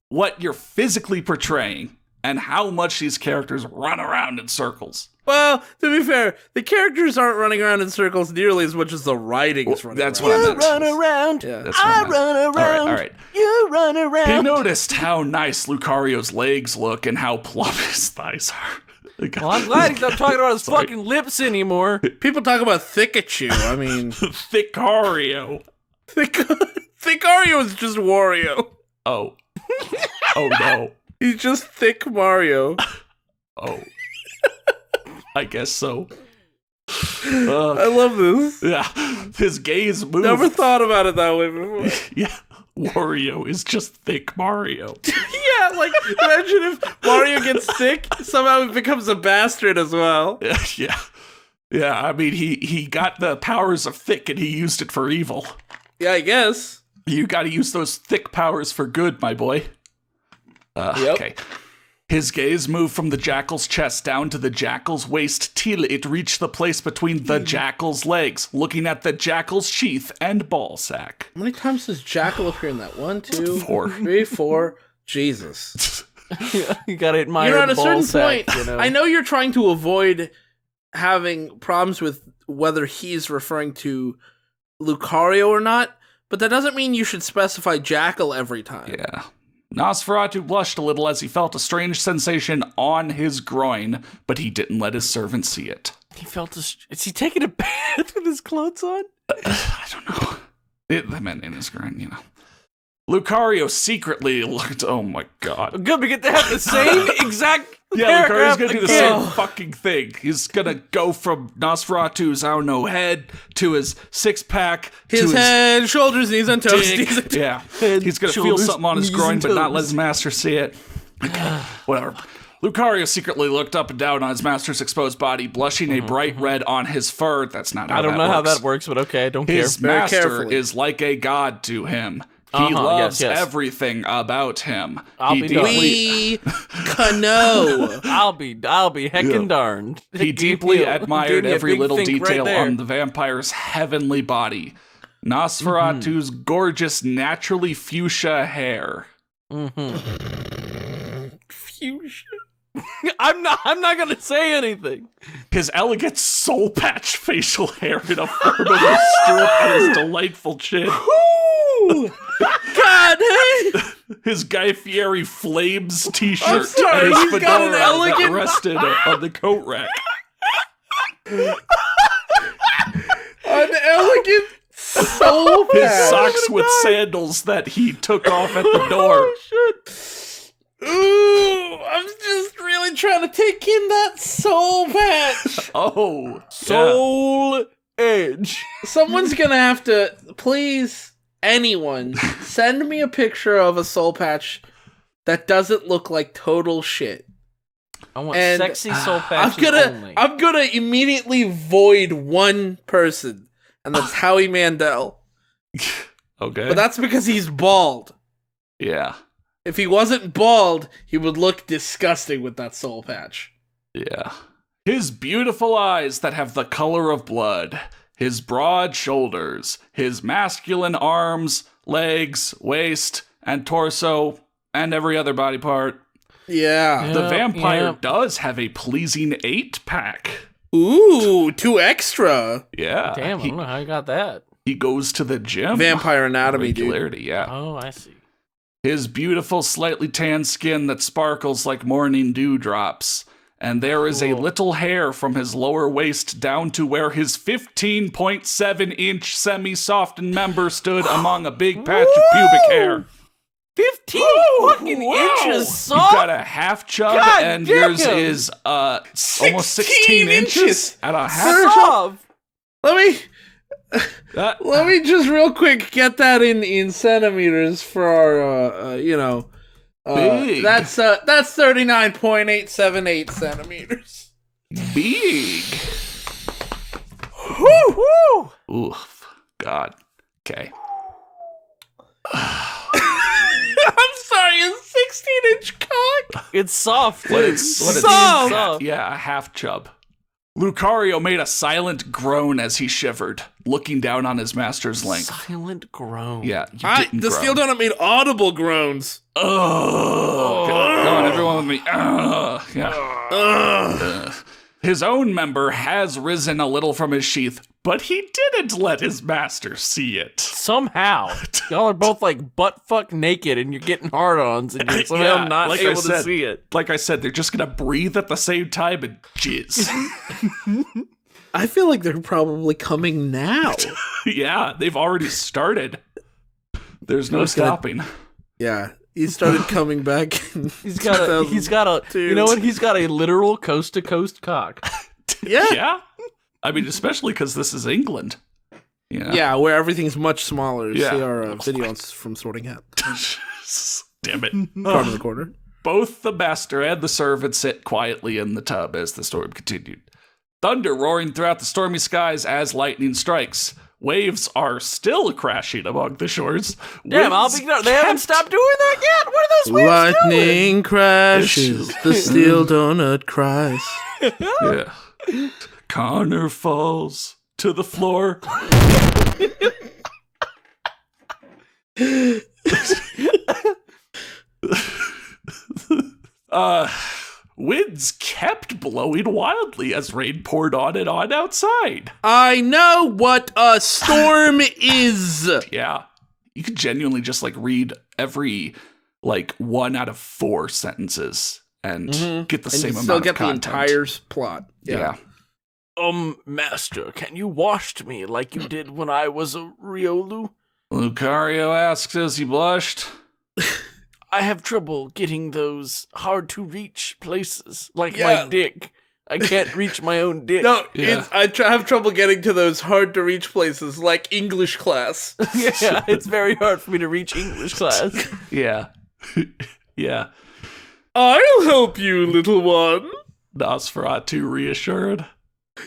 what you're physically portraying and how much these characters run around in circles. Well, to be fair, the characters aren't running around in circles nearly as much as the writing is running That's around. what I meant. Run around. Yeah. That's what I meant. run around. All right. You run He around. noticed how nice Lucario's legs look and how plump his thighs are. Well, I'm glad he's not talking about his Sorry. fucking lips anymor. People talk about Thickachew. I mean, Thicario. Thickario is just Wario. Oh. Oh no. He's just thick Mario. Oh. I guess so. I love this. Yeah. His gaze moves. Never thought about it that way before. Yeah. Wario is just thick Mario. Yeah, like, imagine if Mario gets thick, somehow he becomes a bastard as well. Yeah. Yeah, I mean, he got the powers of thick and he used it for evil. Yeah, I guess. You gotta use those thick powers for good, my boy. Yep. Okay. His gaze moved from the jackal's chest down to the jackal's waist till it reached the place between the jackal's legs, looking at the jackal's sheath and ball sack. How many times does Jackal appear in that? 1, 2, 4. 3, 4. Jesus. You gotta admire You're at the a certain ball sack, point. you know? I know you're trying to avoid having problems with whether he's referring to Lucario or not, but that doesn't mean you should specify Jackal every time. Yeah. Nosferatu blushed a little as he felt a strange sensation on his groin, but he didn't let his servant see it. He felt is he taking a bath with his clothes on? I don't know. I meant in his groin, you know. Lucario secretly looked, oh my god. Good, we get to have the same exact Yeah, Lucario's gonna do the same fucking thing. He's gonna go from Nosferatu's, I don't know, head to his six-pack, his head, shoulders, knees, and toes. dick. Yeah, he's gonna feel something on his groin, but not let his master see it. Whatever. Lucario secretly looked up and down on his master's exposed body, blushing a bright red on his fur. That's not how that works. I don't know how that works, but okay, I don't care. His master is like a god to him. He loves everything about him. We know. I'll be heckin' darned. He deeply admired every little detail on the vampire's heavenly body. Nosferatu's gorgeous, naturally fuchsia hair. Fuchsia. I'm not gonna say anything. His elegant soul patch facial hair in a form of a strip and his delightful chin. God, hey! His Guy Fieri Flames t-shirt sorry, and his he's got an fedora elegant- that rested on the coat rack. An elegant soul His patch. socks with sandals that he took off at the door. Ooh, I'm just really trying to take in that soul patch. Oh, Soul Edge. Someone's gonna have to, please, anyone, send me a picture of a soul patch that doesn't look like total shit. I want sexy soul patches only. I'm gonna immediately void one person, and that's Howie Mandel. Okay. But that's because he's bald. Yeah. If he wasn't bald, he would look disgusting with that soul patch. Yeah. His beautiful eyes that have the color of blood, his broad shoulders, his masculine arms, legs, waist, and torso, and every other body part. Yeah. The vampire does have a pleasing 8-pack. Ooh, 2 extra. Yeah. Damn, I don't know how you got that. He goes to the gym. Vampire anatomy, dude. Yeah. Oh, I see. His beautiful, slightly tan skin that sparkles like morning dewdrops. And there is a little hair from his lower waist down to where his 15.7-inch semi-softened member stood among a big patch of pubic hair. 15 fucking inches soft? You've got a half chub, God and damn. yours is almost 16 inches at a half chub. Let me just real quick get that in centimeters for our big. That's 39.878 centimeters. Big. Woo! Oof. God. Okay. I'm sorry, it's 16-inch cock. It's soft. But it's soft. Yeah, a half chub. Lucario made a silent groan as he shivered, looking down on his master's length. Silent groan. Yeah, you didn't The groan. steel donut made audible groans. Oh, come on, everyone with me. Yeah. His own member has risen a little from his sheath, but he didn't let his master see it. Somehow. Y'all are both like butt fuck naked and you're getting hard-ons and you're somehow not like able to see it. Like I said, they're just going to breathe at the same time and jizz. I feel like they're probably coming now. Yeah, they've already started. There's no stopping. Yeah. He started coming back. He's got a, you know what? He's got a literal coast to coast cock. Yeah. Yeah. I mean, especially because this is England. Yeah. Yeah, where everything's much smaller. Yeah. See our videos from Sorting Hat. Damn it. Part of the corner. Both the master and the servant sit quietly in the tub as the storm continued. Thunder roaring throughout the stormy skies as lightning strikes. Waves are still crashing among the shores. Damn, they haven't stopped doing that yet? What are those waves Lightning doing? crashes, the steel donut cries. Yeah. Connor falls to the floor. Winds kept blowing wildly as rain poured on and on outside. I know what a storm is. Yeah. You could genuinely just read every 1 out of 4 sentences and get the same amount still of get content. the entire plot. Yeah. Master, can you wash me like you did when I was a Riolu? Lucario asks as he blushed. I have trouble getting those hard-to-reach places, like my dick. I can't reach my own dick. No, I have trouble getting to those hard-to-reach places, like English class. Yeah, it's very hard for me to reach English class. Yeah. Yeah. I'll help you, little one. Nosferatu reassured.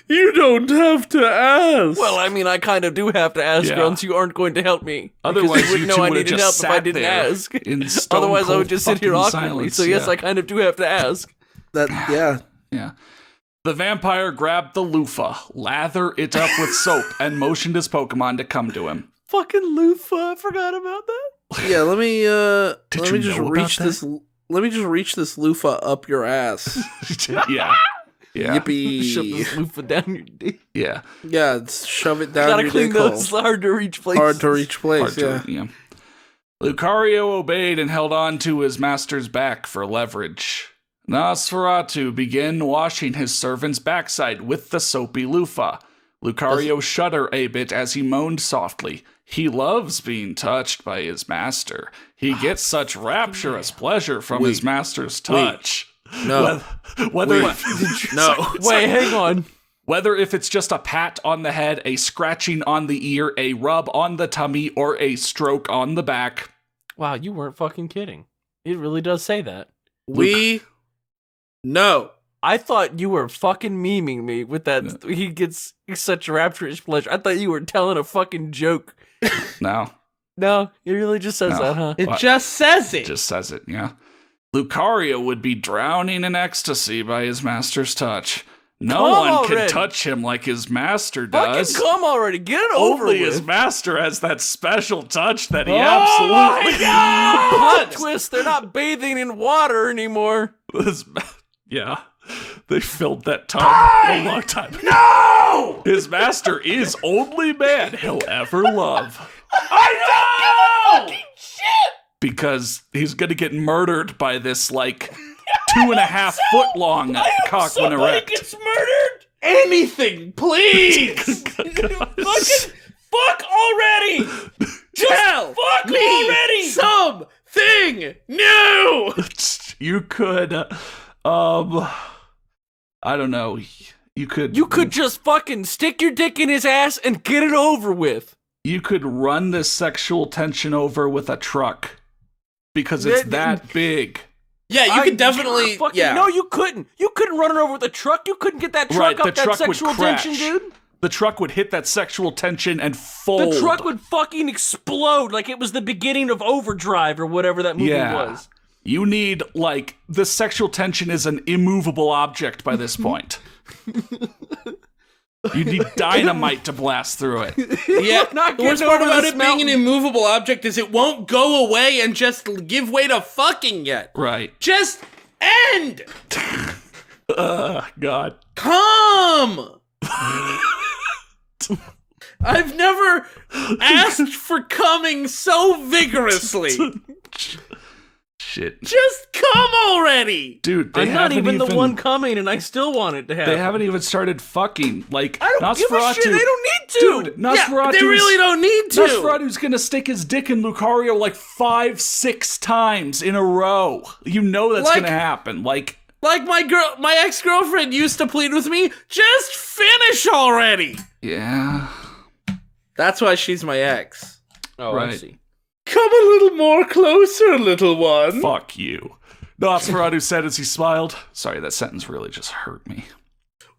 You don't have to ask. Well, I mean, I kind of do have to ask, or else you aren't going to help me. Otherwise, you would know I needed help if I didn't ask. Otherwise, I would just sit here awkwardly. Silence. So yes, I kind of do have to ask. Yeah. The vampire grabbed the loofah, lathered it up with soap, and motioned his Pokemon to come to him. Fucking loofah, I forgot about that. Yeah, let me just reach this loofah up your ass. Yeah. Yippee. Shove this loofah down your dick. Yeah. Yeah, shove it down Gotta your clean dick hole. those hard-to-reach places. Hard to reach place, Yeah. Lucario obeyed and held on to his master's back for leverage. Nosferatu began washing his servant's backside with the soapy loofah. Lucario shuddered a bit as he moaned softly. He loves being touched by his master. He gets such rapturous pleasure from his master's touch. No. Whether Wait, hang on. Whether if it's just a pat on the head, a scratching on the ear, a rub on the tummy, or a stroke on the back. Wow, you weren't fucking kidding. It really does say that. No. I thought you were fucking memeing me with that. He gets such rapturous pleasure. I thought you were telling a fucking joke. No. No, it really just says that, huh? It just says it. Just says it, yeah. Lucario would be drowning in ecstasy by his master's touch. No one can touch him like his master does. Fucking come already, get it over Only with. his master has that special touch that he absolutely... Plot twist, they're not bathing in water anymore. Yeah, they filled that tub a long time ago. No! His master is only man he'll ever love. I know! Fucking shit! Because he's gonna get murdered by this, 2.5 foot long cock when erect. Gets murdered? Anything, please. Fucking fuck already! Tell fuck me already! something new. You could, I don't know. You could just fucking stick your dick in his ass and get it over with. You could run this sexual tension over with a truck. Because it's that big. Yeah, you could definitely. No, you couldn't. You couldn't run it over with a truck. You couldn't get that truck up that sexual tension, dude. The truck would hit that sexual tension and fold. The truck would fucking explode like it was the beginning of Overdrive or whatever that movie was. You need, the sexual tension is an immovable object by this point. You need dynamite to blast through it. Yeah, the worst part about it being an immovable object is it won't go away and just give way to fucking yet. Right. Just end! God. Come! I've never asked for coming so vigorously. Shit. Just come already! Dude, I'm not even the one coming and I still want it to happen. They haven't even started fucking. I don't give a shit, they don't need to! Dude, Nosferatu. They really don't need to! Nosferatu's gonna stick his dick in Lucario 5-6 times in a row. You know that's gonna happen. Like my ex-girlfriend used to plead with me, just finish already! Yeah. That's why she's my ex. Oh, right. I see. Come a little more closer, little one. Fuck you. Nosferatu said as he smiled. Sorry, that sentence really just hurt me.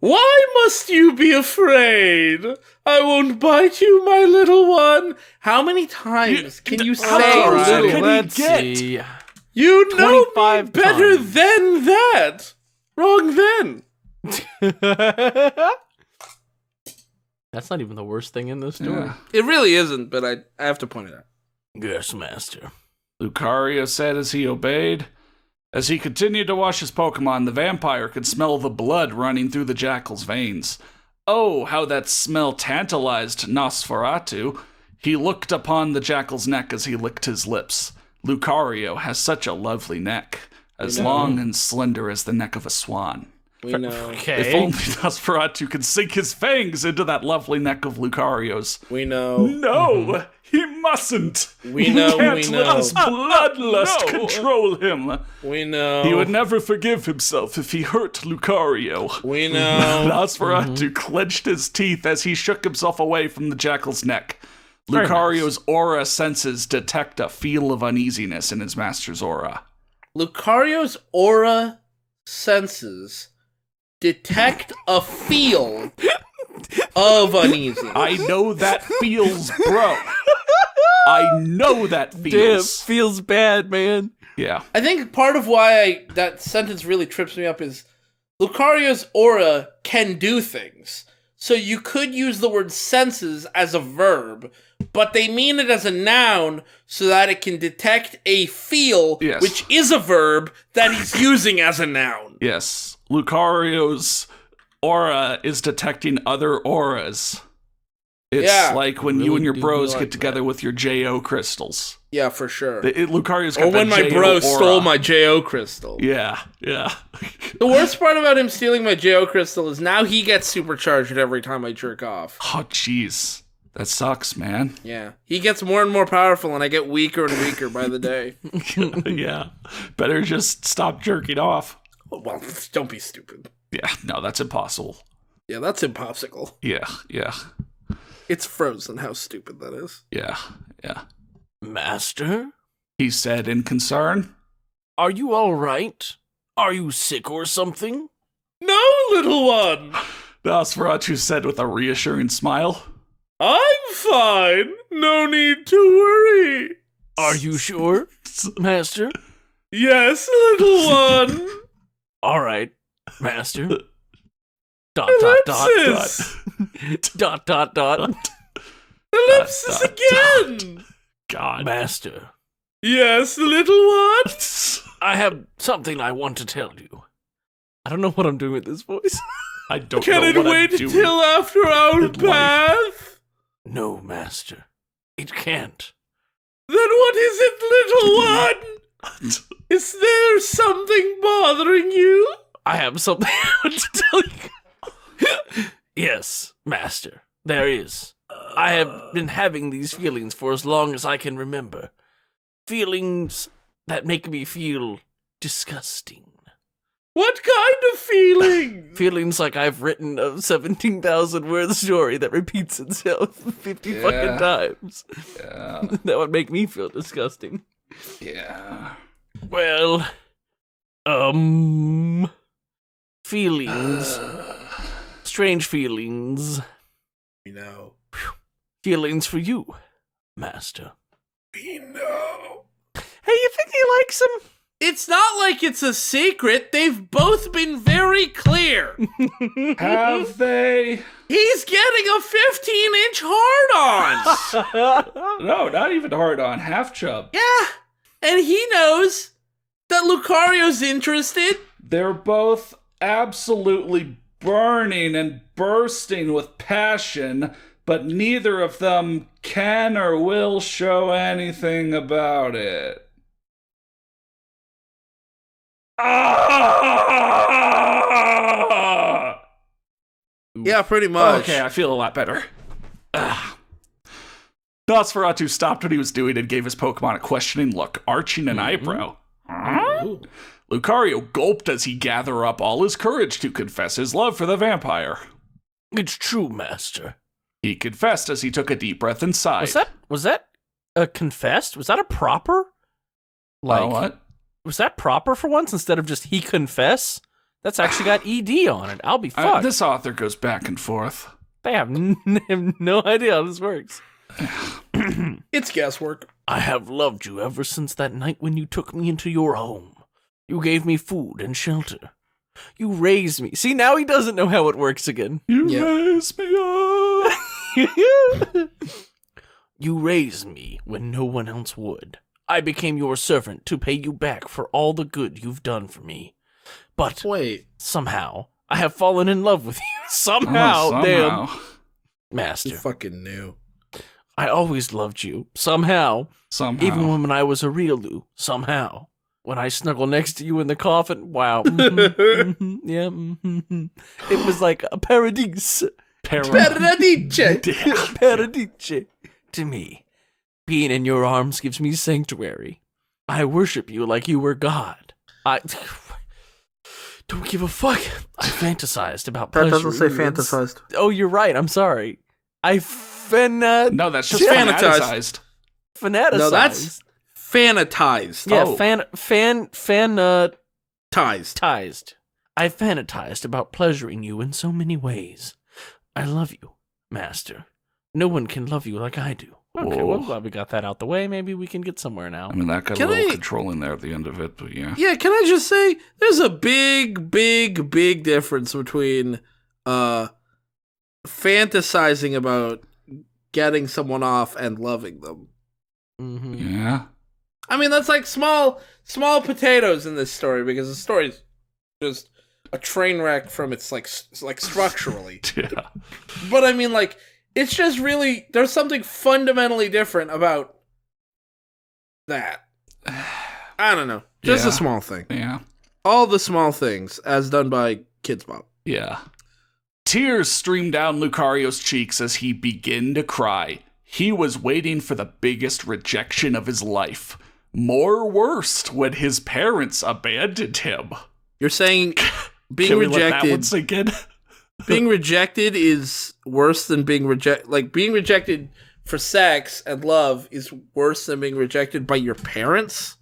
Why must you be afraid? I won't bite you, my little one. How many times can you say little? Let's see. You know me better times. than that. Wrong then. That's not even the worst thing in this story. Yeah. It really isn't, but I have to point it out. Yes, master. Lucario said as he obeyed. As he continued to wash his Pokemon, the vampire could smell the blood running through the jackal's veins. Oh, how that smell tantalized Nosferatu. He looked upon the jackal's neck as he licked his lips. Lucario has such a lovely neck, as long and slender as the neck of a swan. We know. Okay. If only Nosferatu could sink his fangs into that lovely neck of Lucario's. We know. No, he mustn't. We know, He can't we let know. his bloodlust control him. We know. He would never forgive himself if he hurt Lucario. We know. Nosferatu clenched his teeth as he shook himself away from the jackal's neck. Very Lucario's aura senses detect a feel of uneasiness in his master's aura. Lucario's aura senses detect a feel of uneasiness. I know that feels, bro. I know that Damn, feels. feels bad, man. Yeah. I think part of why that sentence really trips me up is Lucario's aura can do things. So you could use the word senses as a verb, but they mean it as a noun so that it can detect a feel, Yes. which is a verb that he's using as a noun. Yes. Lucario's aura is detecting other auras. It's Yeah. like when you Really and your do bros like get together with your JO crystals. Yeah, for sure. Lucario's got Or when that my JO bro aura. stole my JO crystal. Yeah, yeah. The worst part about him stealing my JO crystal is now he gets supercharged every time I jerk off. Oh, jeez. That sucks, man. Yeah. He gets more and more powerful and I get weaker and weaker by the day. Yeah. Better just stop jerking off. Well, don't be stupid. Yeah, no, that's impossible. Yeah, that's impossible. Yeah, yeah, It's frozen how stupid that is. yeah, yeah. Master? He said in concern. Are you all right? Are you sick or something? No, little one! Nosferatu said with a reassuring smile. I'm fine. No need to worry. Are you sure, Master? Yes, little one. All right, Master. Dot, dot, dot, Ellipsis. dot, dot, dot. Ellipsis Dot, again. God. Master, Yes, little one. I have something I want to tell you. I don't know what I'm doing with this voice. I don't Can know it what wait I'm doing. till after our in life. bath? No, Master. It can't. Then what is it, little one? Is there something bothering you? I have something I want to tell you. Yes, Master, there is. I have been having these feelings for as long as I can remember. Feelings that make me feel disgusting. What kind of feeling? Feelings like I've written a 17,000 word story that repeats itself 50 fucking times. Yeah, That would make me feel disgusting. yeah. Well, feelings. Strange feelings. We know. Feelings for you, Master. We know. Hey, you think he likes him? It's not like it's a secret. They've both been very clear. Have they? He's getting a 15-inch hard-on. No, not even hard on. Half chub. Yeah, and he knows that Lucario's interested. They're both absolutely burning and bursting with passion, but neither of them can or will show anything about it. Ah! Yeah, pretty much. Okay, I feel a lot better. Nosferatu stopped what he was doing and gave his Pokemon a questioning look, arching an eyebrow. Huh? Lucario gulped as he gathered up all his courage to confess his love for the vampire. It's true, Master. He confessed as he took a deep breath and sighed. Was that confessed? Was that a proper? What? Was that proper for once instead of just he confess? That's actually got ED on it. I'll be fucked. This author goes back and forth. They have no idea how this works. It's guesswork. I have loved you ever since that night when you took me into your home. You gave me food and shelter. You raised me. See, now he doesn't know how it works again. You Yep. raised me up. You raised me when no one else would. I became your servant to pay you back for all the good you've done for me. But Wait, somehow, I have fallen in love with you. Somehow, damn. you Master, fucking knew. I always loved you. Somehow. Somehow. Even when I was a real Lou. Somehow. when I snuggle next to you in the coffin. Wow. Yeah. It was like a paradise. Paradise to me. Being in your arms gives me sanctuary. I worship you like you were God. I don't give a fuck. I fantasized about That pleasure. doesn't say fantasized. Oh, you're right. I'm sorry. No, that's just fanatized. Fanaticized. No, that's fanatized. Yeah, Oh. Tized. I fanatized about pleasuring you in so many ways. I love you, Master. No one can love you like I do. Okay, well, I'm glad we got that out the way. Maybe we can get somewhere now. I mean, that got a little controlling there at the end of it, but yeah. Yeah, can I just say, there's a big difference between fantasizing about getting someone off and loving them. Mm-hmm. Yeah. I mean, that's like small potatoes in this story, because the story's just a train wreck from its like structurally. Yeah. But I mean, like, it's just really, there's something fundamentally different about that. I don't know. Just a small thing. Yeah. All the small things, as done by Kids Bop. Yeah. Tears streamed down Lucario's cheeks as he began to cry. He was waiting for the biggest rejection of his life. More worst when his parents abandoned him. You're saying being Can we rejected. let that one sink in? Being rejected is worse than being rejected. Like, being rejected for sex and love is worse than being rejected by your parents?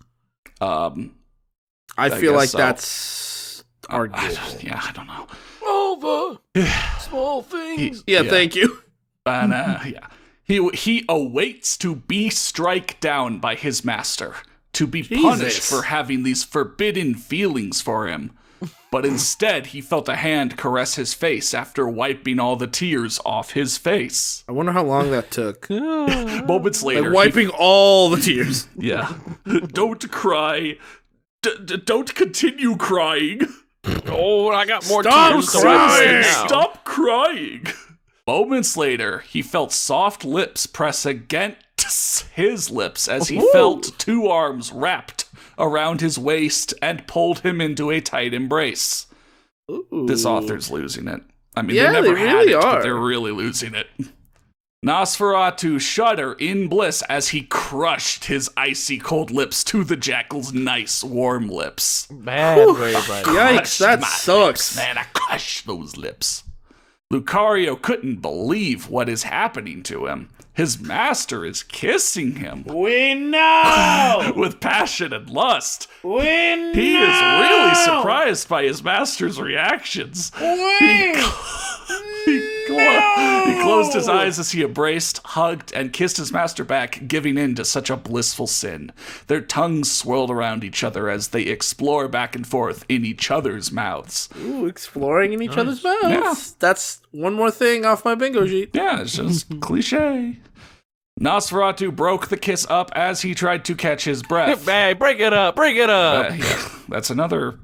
I feel like that's arguable. Yeah, I don't know. All the small things. Yeah, thank you. Yeah. He awaits to be strike down by his master, to be punished for having these forbidden feelings for him. But instead, he felt a hand caress his face after wiping all the tears off his face. I wonder how long that took. Moments later, Like wiping all the tears. Yeah. Don't cry. Don't continue crying. Oh, I got more Stop tears. crying! Stop crying. Moments later, he felt soft lips press against his lips as he felt two arms wrapped around his waist and pulled him into a tight embrace. Ooh. This author's losing it. I mean, Yeah, they never they had really it, but are. they're really losing it. Nosferatu shuddered in bliss as he crushed his icy cold lips to the jackal's nice warm lips. Bad way, buddy. Yikes, that My sucks. lips, man, I crushed those lips. Lucario couldn't believe what is happening to him. His master is kissing him We know! with passion and lust. We know! He is really surprised by his master's reactions. He closed his eyes as he embraced, hugged, and kissed his master back, giving in to such a blissful sin. Their tongues swirled around each other as they explore back and forth in each other's mouths. Ooh, exploring in each other's mouths. Yeah. That's one more thing off my bingo sheet. Yeah, it's just cliche. Nosferatu broke the kiss up as he tried to catch his breath. Hey, break it up. Yeah, that's another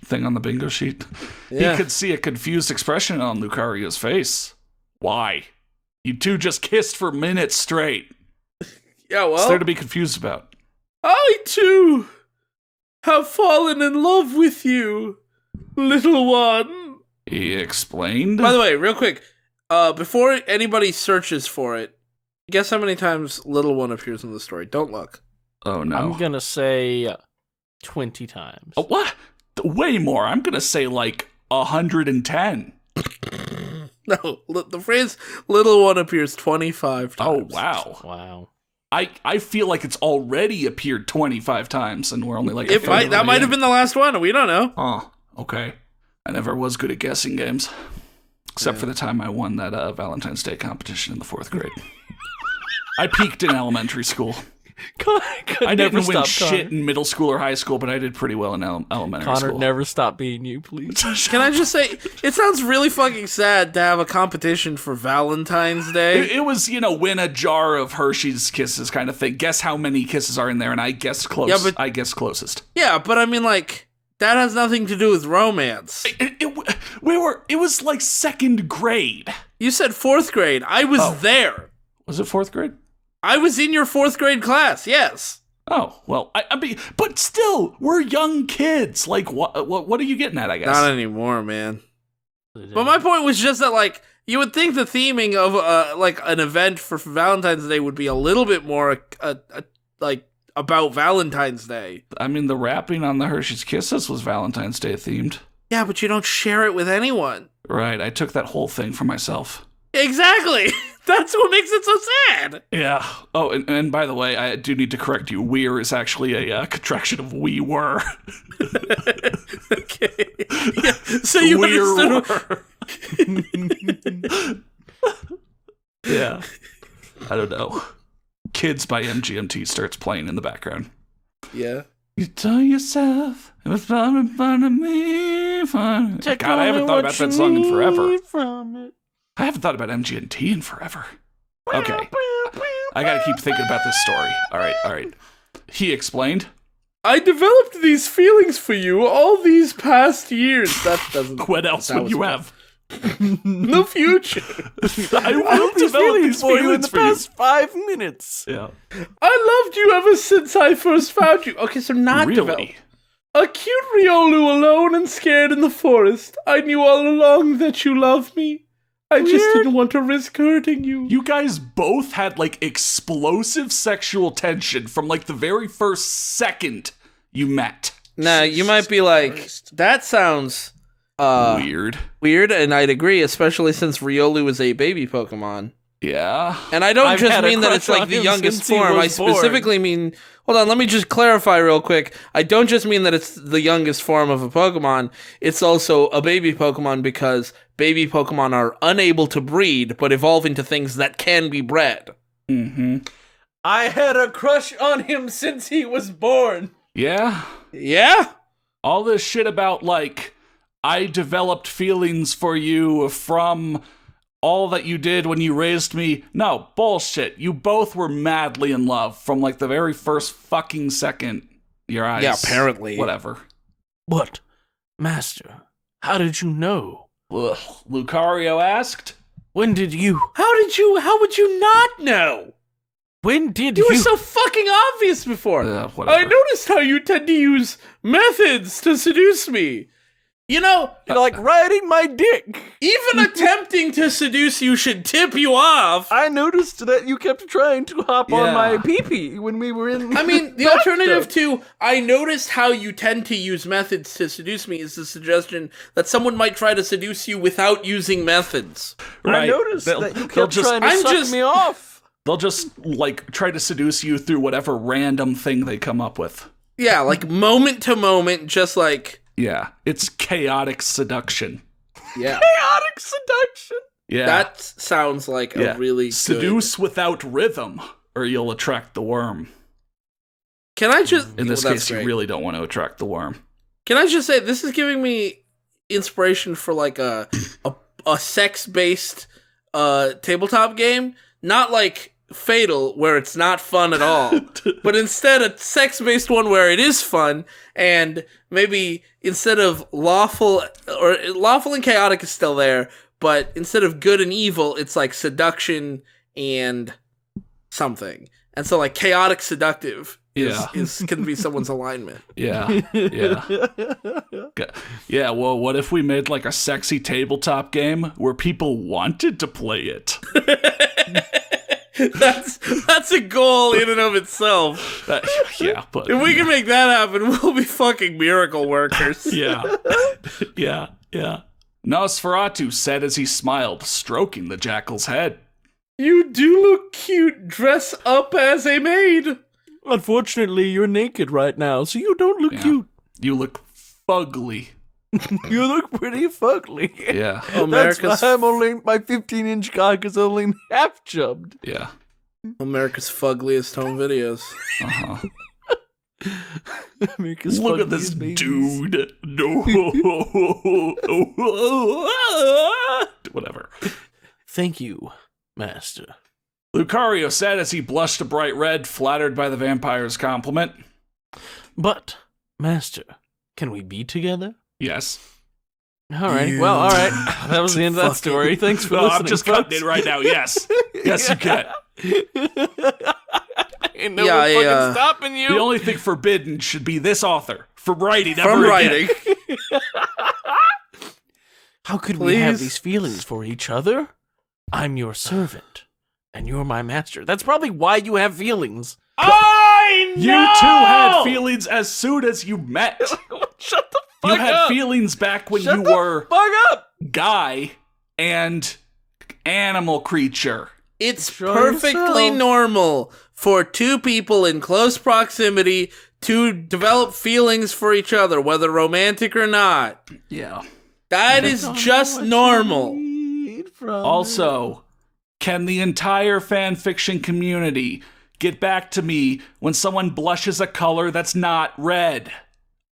thing on the bingo sheet. Yeah. He could see a confused expression on Lucario's face. Why? You two just kissed for minutes straight. Yeah, What's there well, to be confused about? I too have fallen in love with you, little one. He explained. By the way, real quick, before anybody searches for it, guess how many times little one appears in the story? Don't look. Oh no. I'm going to say 20 times. Oh, what? Way more. I'm gonna say like 110. No, the phrase little one appears 25 times. Oh wow. Wow. I feel like it's already appeared 25 times, and we're only like That might have been the last one. We don't know. Oh, okay. I never was good at guessing games, except for the time I won that Valentine's Day competition in the 4th grade. I peaked in elementary school. I didn't win shit in middle school or high school, but I did pretty well in elementary Connor, school. never stop being you, please. Can I just say, it sounds really fucking sad to have a competition for Valentine's Day. It was, win a jar of Hershey's Kisses kind of thing. Guess how many kisses are in there, and I guessed close. Yeah, but- I guessed closest. Yeah, but I mean, like, that has nothing to do with romance. It was like 2nd grade. You said 4th grade. I was there. Was it 4th grade? I was in your 4th grade class, yes. Oh, well, I mean, but still, we're young kids. Like, what are you getting at, I guess? Not anymore, man. But my point was just that, like, you would think the theming of, like, an event for Valentine's Day would be a little bit more, like, about Valentine's Day. I mean, the wrapping on the Hershey's Kisses was Valentine's Day themed. Yeah, but you don't share it with anyone. Right, I took that whole thing for myself. Exactly! That's what makes it so sad! Yeah. Oh, and by the way, I do need to correct you. We're is actually a contraction of we were. Okay. Yeah, so you understood. Yeah. I don't know. Kids by MGMT starts playing in the background. Yeah. You tell yourself it was fun of me. Fun. God, I haven't thought about that song in forever. I haven't thought about MGMT in forever. Okay. I gotta keep thinking about this story. All right. He explained. I developed these feelings for you all these past years. That doesn't. What else would you have? The future. I will develop these feelings in the past 5 minutes. Yeah. I loved you ever since I first found you. Okay, so not Really? developed. A cute Riolu alone and scared in the forest. I knew all along that you loved me. I just didn't want to risk hurting you. You guys both had, like, explosive sexual tension from, like, the very first second you met. Nah, you might be like, that sounds Weird, and I'd agree, especially since Riolu is a baby Pokemon. Yeah. And I don't I've just had a mean that crush it's like on the him youngest since he form. I was born. specifically mean... Hold on, let me just clarify real quick. I don't just mean that it's the youngest form of a Pokemon. It's also a baby Pokemon because baby Pokemon are unable to breed, but evolve into things that can be bred. Mm-hmm. I had a crush on him since he was born. Yeah. Yeah? All this shit about, like, I developed feelings for you from all that you did when you raised me. No, bullshit. You both were madly in love from, like, the very first fucking second your eyes. Yeah, apparently. Whatever. What? Master, how did you know? Ugh. Lucario asked. When did you... How would you not know? When did You were so fucking obvious before. Whatever. I noticed how you tend to use methods to seduce me. You know, You're like riding my dick. even attempting to seduce you should tip you off. I noticed that you kept trying to hop Yeah. on my pee-pee when we were in... I mean, the alternative to I noticed how you tend to use methods to seduce me is the suggestion that someone might try to seduce you without using methods. Right. I noticed They'll- that you they'll kept just- trying to I'm suck just- me off. They'll just, like, try to seduce you through whatever random thing they come up with. Yeah, like moment to moment, just like... Yeah. It's chaotic seduction. Yeah. Chaotic seduction. Yeah. That sounds like Yeah. a really good... Seduce without rhythm, or you'll attract the worm. Can I just... In this Well, that's case, you great. really don't want to attract the worm. Can I just say, this is giving me inspiration for like a sex-based tabletop game. Not like Fatal, where it's not fun at all, but instead a sex-based one where it is fun, and maybe instead of lawful and chaotic is still there, but instead of good and evil, it's like seduction and something. And so like chaotic seductive is can be someone's alignment. Yeah. Yeah. Yeah, well, what if we made like a sexy tabletop game where people wanted to play it? That's a goal in and of itself. Yeah, but... If we can make that happen, we'll be fucking miracle workers. Yeah. Yeah. Nosferatu said as he smiled, stroking the jackal's head. You do look cute, dress up as a maid. Unfortunately, you're naked right now, so you don't look Yeah. cute. You look fugly. You look pretty fugly. Yeah. That's why my 15-inch cock is only half chubbed. Yeah. America's fugliest home videos. Uh-huh. America's Look at fuggliest this babies. dude. No. Whatever. Thank you, Master. Lucario said as he blushed a bright red, flattered by the vampire's compliment. But, Master, can we be together? Yes. All right. Well, all right. That was the end of that story. Thanks for No, listening, I'm just folks. cutting it right now. Yes. Yes, you can. Ain't no one fucking stopping you. The only thing forbidden should be this author from writing From ever writing. again. How could we have these feelings for each other? I'm your servant, and you're my master. That's probably why you have feelings. I know! You two had feelings as soon as you met. Shut the fuck up. You had feelings back when you were fuck up. guy and animal creature. It's Show perfectly yourself. normal for two people in close proximity to develop feelings for each other, whether romantic or not. Yeah. That is just normal. Also, can the entire fanfiction community get back to me when someone blushes a color that's not red?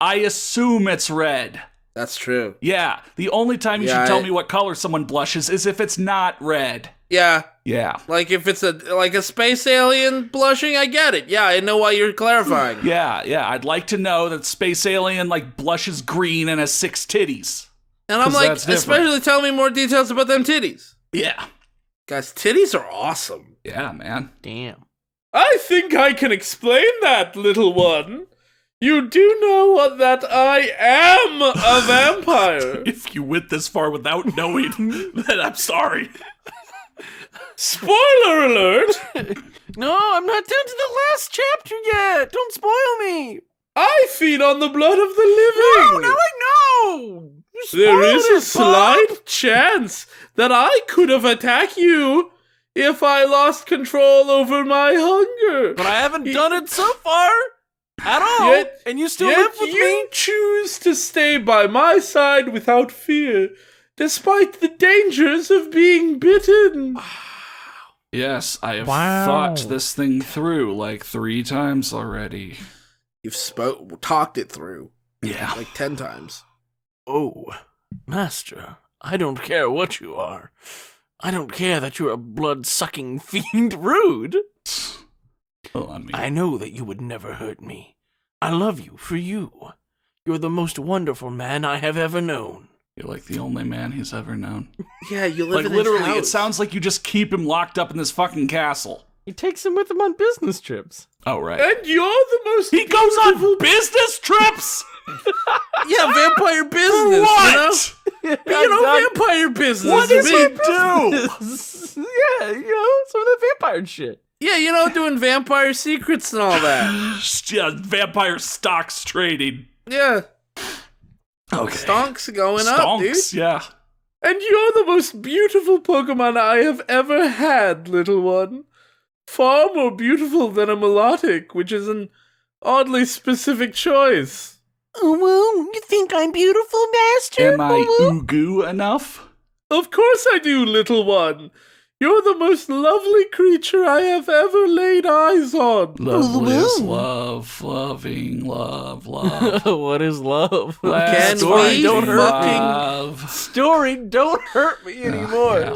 I assume it's red. That's true. Yeah, the only time you Yeah, should tell me what color someone blushes is if it's not red. Yeah. Yeah. Like if it's a space alien blushing, I get it. Yeah, I know why you're clarifying. Yeah, I'd like to know that space alien blushes green and has 6 titties. And I'm 'Cause like, that's different. especially tell me more details about them titties. Yeah. Guys, titties are awesome. Yeah, man. Damn. I think I can explain that, little one. You do know that I am a vampire. If you went this far without knowing, then I'm sorry. Spoiler alert! No, I'm not down to the last chapter yet. Don't spoil me. I feed on the blood of the living. No, I know. There is a Bob. slight chance that I could have attacked you if I lost control over my hunger. But I haven't done it so far at all. Yet- and you still Yet live with you me. choose to stay by my side without fear, despite the dangers of being bitten. Yes, I have Wow. thought this thing through 3 times already. You've talked it through Yeah. 10 times. Oh, master, I don't care what you are. I don't care that you're a blood-sucking fiend rude. Well, I know that you would never hurt me. I love you for you. You're the most wonderful man I have ever known. you're like the only man he's ever known. Yeah, you live in Literally, his house. it sounds like you just keep him locked up in this fucking castle. He takes him with him on business trips. Oh, right. And you're the most He goes on business trips? Yeah, vampire business, What? vampire business. What does he big- do? Yeah, some of that vampire shit. Yeah, doing vampire secrets and all that. Yeah, vampire stocks trading. Yeah. Okay. Stonks going up, dude. Stonks, yeah. And you're the most beautiful Pokemon I have ever had, little one. Far more beautiful than a melodic, which is an oddly specific choice. Oh, well, you think I'm beautiful, master? Am I Ugu enough? Of course I do, little one. You're the most lovely creature I have ever laid eyes on. Lovely is love, loving, love. What is love? Can Story, we don't hurt fucking- me. Story, don't hurt me anymore. Yeah.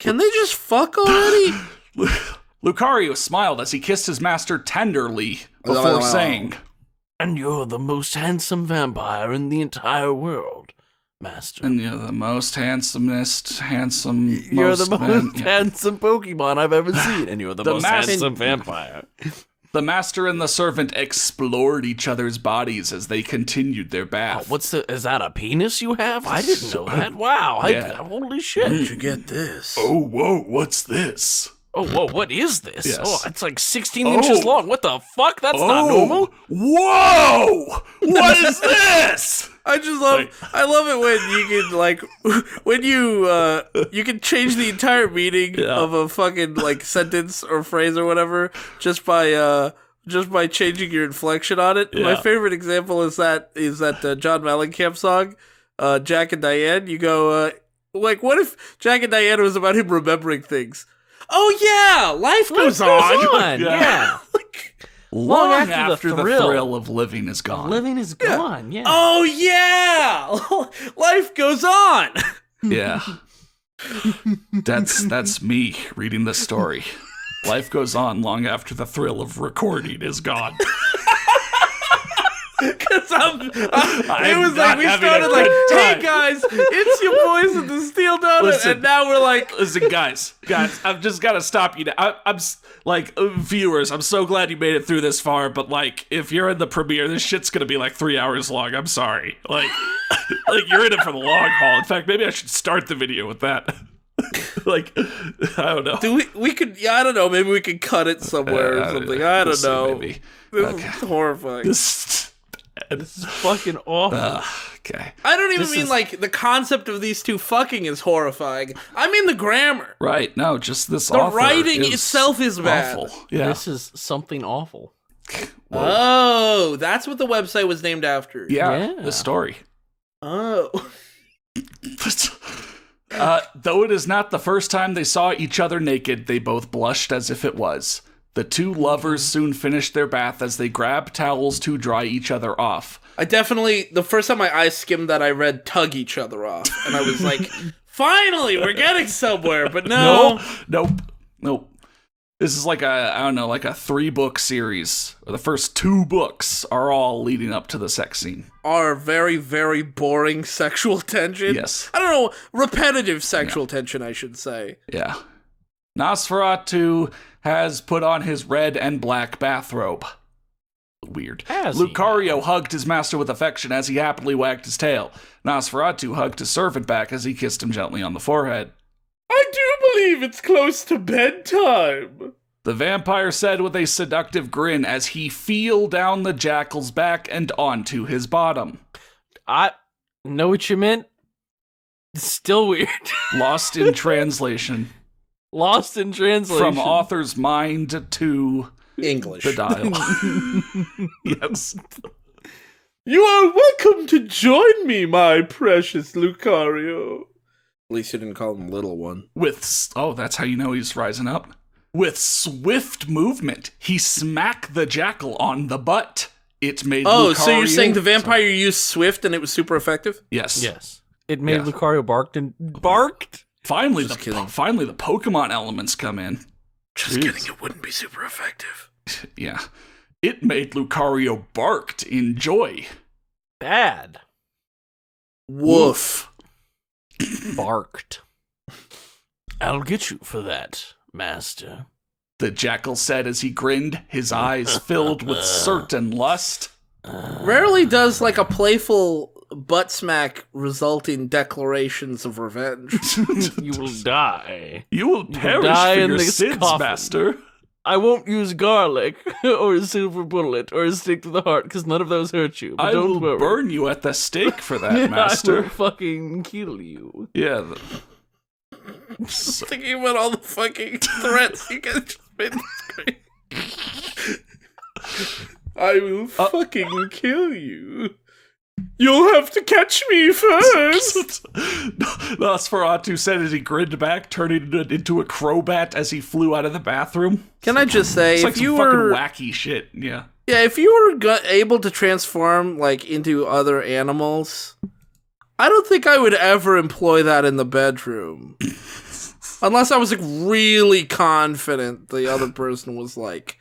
Can they just fuck already? Lucario smiled as he kissed his master tenderly before Oh. saying, And you're the most handsome vampire in the entire world, master. and you're the most handsome You're most the men- most handsome Pokemon I've ever seen, and you're the most mas- handsome vampire. The master and the servant explored each other's bodies as they continued their bath. Is that a penis you have? I didn't know that. Wow. Yeah. Holy shit. Where'd you get this? Oh, whoa, what's this? Oh, whoa, what is this? Yes. Oh, it's like 16 inches long. What the fuck? That's not Oh, normal. whoa! What is this? I love it when you can when you can change the entire meaning of a fucking sentence or phrase or whatever just by changing your inflection on it. My Yeah. favorite example is that John Mellencamp song, Jack and Diane. You go what if Jack and Diane was about him remembering things? Oh yeah, life goes on. Yeah. Long after the the thrill. thrill of living is gone. Living is gone. Yeah. Oh yeah, life goes on. Yeah. That's me reading this story. Life goes on long after the thrill of recording is gone. Because it was like we started like, hey guys, it's your boys at the Steel Donut, Listen, and now we're like, listen, guys, I've just got to stop you now. I'm like, viewers, I'm so glad you made it through this far, but like, if you're in the premiere, this shit's gonna be like 3 hours long. I'm sorry, like, like you're in it for the long haul. In fact, maybe I should start the video with that. Like, I don't know. we could, yeah, I don't know, maybe we could cut it somewhere or something. I don't know. Maybe. This is horrifying. This is fucking awful. Okay. I don't even mean like the concept of these two fucking is horrifying. I mean the grammar. Right. No, just this. The writing itself is bad. Awful. Yeah. This is something awful. Oh, that's what the website was named after. Yeah. The story. Oh. Though it is not the first time they saw each other naked, they both blushed as if it was. The two lovers soon finished their bath as they grabbed towels to dry each other off. The first time my eyes skimmed that, I read tug each other off. And I was like, finally, we're getting somewhere. But no. Nope. This is like a 3-book series. The first 2 books are all leading up to the sex scene. Are very, very boring sexual tension. Yes. I don't know, repetitive sexual tension, I should say. Yeah. Nosferatu has put on his red and black bathrobe. Weird. Lucario hugged his master with affection as he happily wagged his tail. Nosferatu hugged his servant back as he kissed him gently on the forehead. I do believe it's close to bedtime. The vampire said with a seductive grin as he feel down the jackal's back and onto his bottom. I know what you meant. It's still weird. Lost in translation. Lost in translation. From author's mind to English. The dial. Yes. You are welcome to join me, my precious Lucario. At least you didn't call him little one. That's how you know he's rising up. With swift movement, he smacked the jackal on the butt. It made Lucario... so you're saying the vampire used swift and it was super effective? Yes. It made Lucario barked? Finally, the Pokemon elements come in. Just kidding, it wouldn't be super effective. Yeah. It made Lucario barked in joy. Bad. Woof. Barked. I'll get you for that, master. The jackal said as he grinned, his eyes filled with certain lust. Rarely does like a playful butt smack result in declarations of revenge. You will die. You will perish for your sins, coffin. Master. I won't use garlic, or a silver bullet, or a stick to the heart, because none of those hurt you. But I don't will burn you at the stake for that, master. I will fucking kill you. Yeah. Thinking about all the fucking threats you guys just made this great. I will fucking kill you. You'll have to catch me first. Nosferatu said as he grinned back, turning into a crowbat as he flew out of the bathroom. Can I just say, it's like some fucking wacky shit, yeah. Yeah, if you were able to transform like into other animals, I don't think I would ever employ that in the bedroom. Unless I was like really confident the other person was like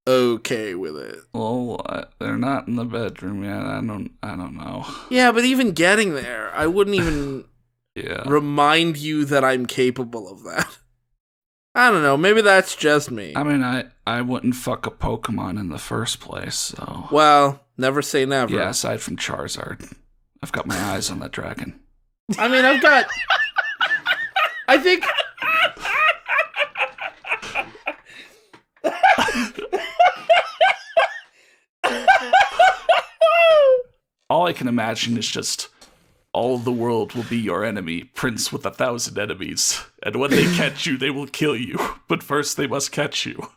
okay with it. Well, they're not in the bedroom yet. I don't know. Yeah, but even getting there, I wouldn't even remind you that I'm capable of that. I don't know. Maybe that's just me. I mean, I wouldn't fuck a Pokemon in the first place, so... Well, never say never. Yeah, aside from Charizard. I've got my eyes on that dragon. I mean, I think... All I can imagine is just all of the world will be your enemy, prince with 1,000 enemies. And when they catch you, they will kill you. But first they must catch you.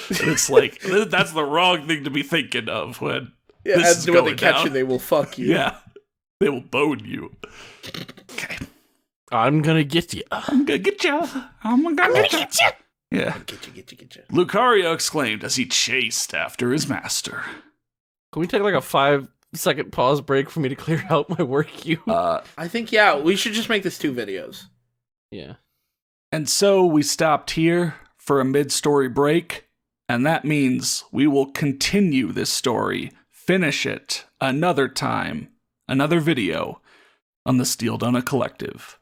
And it's like, that's the wrong thing to be thinking of when this is going when they catch you, they will fuck you. Yeah. They will bone you. Okay. I'm gonna get you. I'm gonna get you. I'm gonna get you. Yeah. Get you. Lucario exclaimed as he chased after his master. Can we take like a 5-second pause break for me to clear out my work queue? I think, we should just make this 2 videos. Yeah. And so we stopped here for a mid-story break, and that means we will continue this story, finish it, another time, another video on the Steel Donut Collective.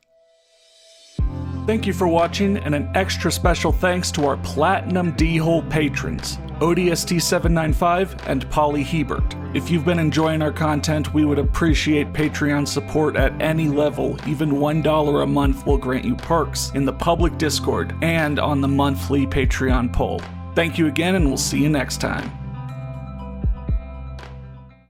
Thank you for watching, and an extra special thanks to our Platinum D-Hole patrons, ODST795 and Polly Hebert. If you've been enjoying our content, we would appreciate Patreon support at any level. Even $1 a month will grant you perks in the public Discord and on the monthly Patreon poll. Thank you again, and we'll see you next time.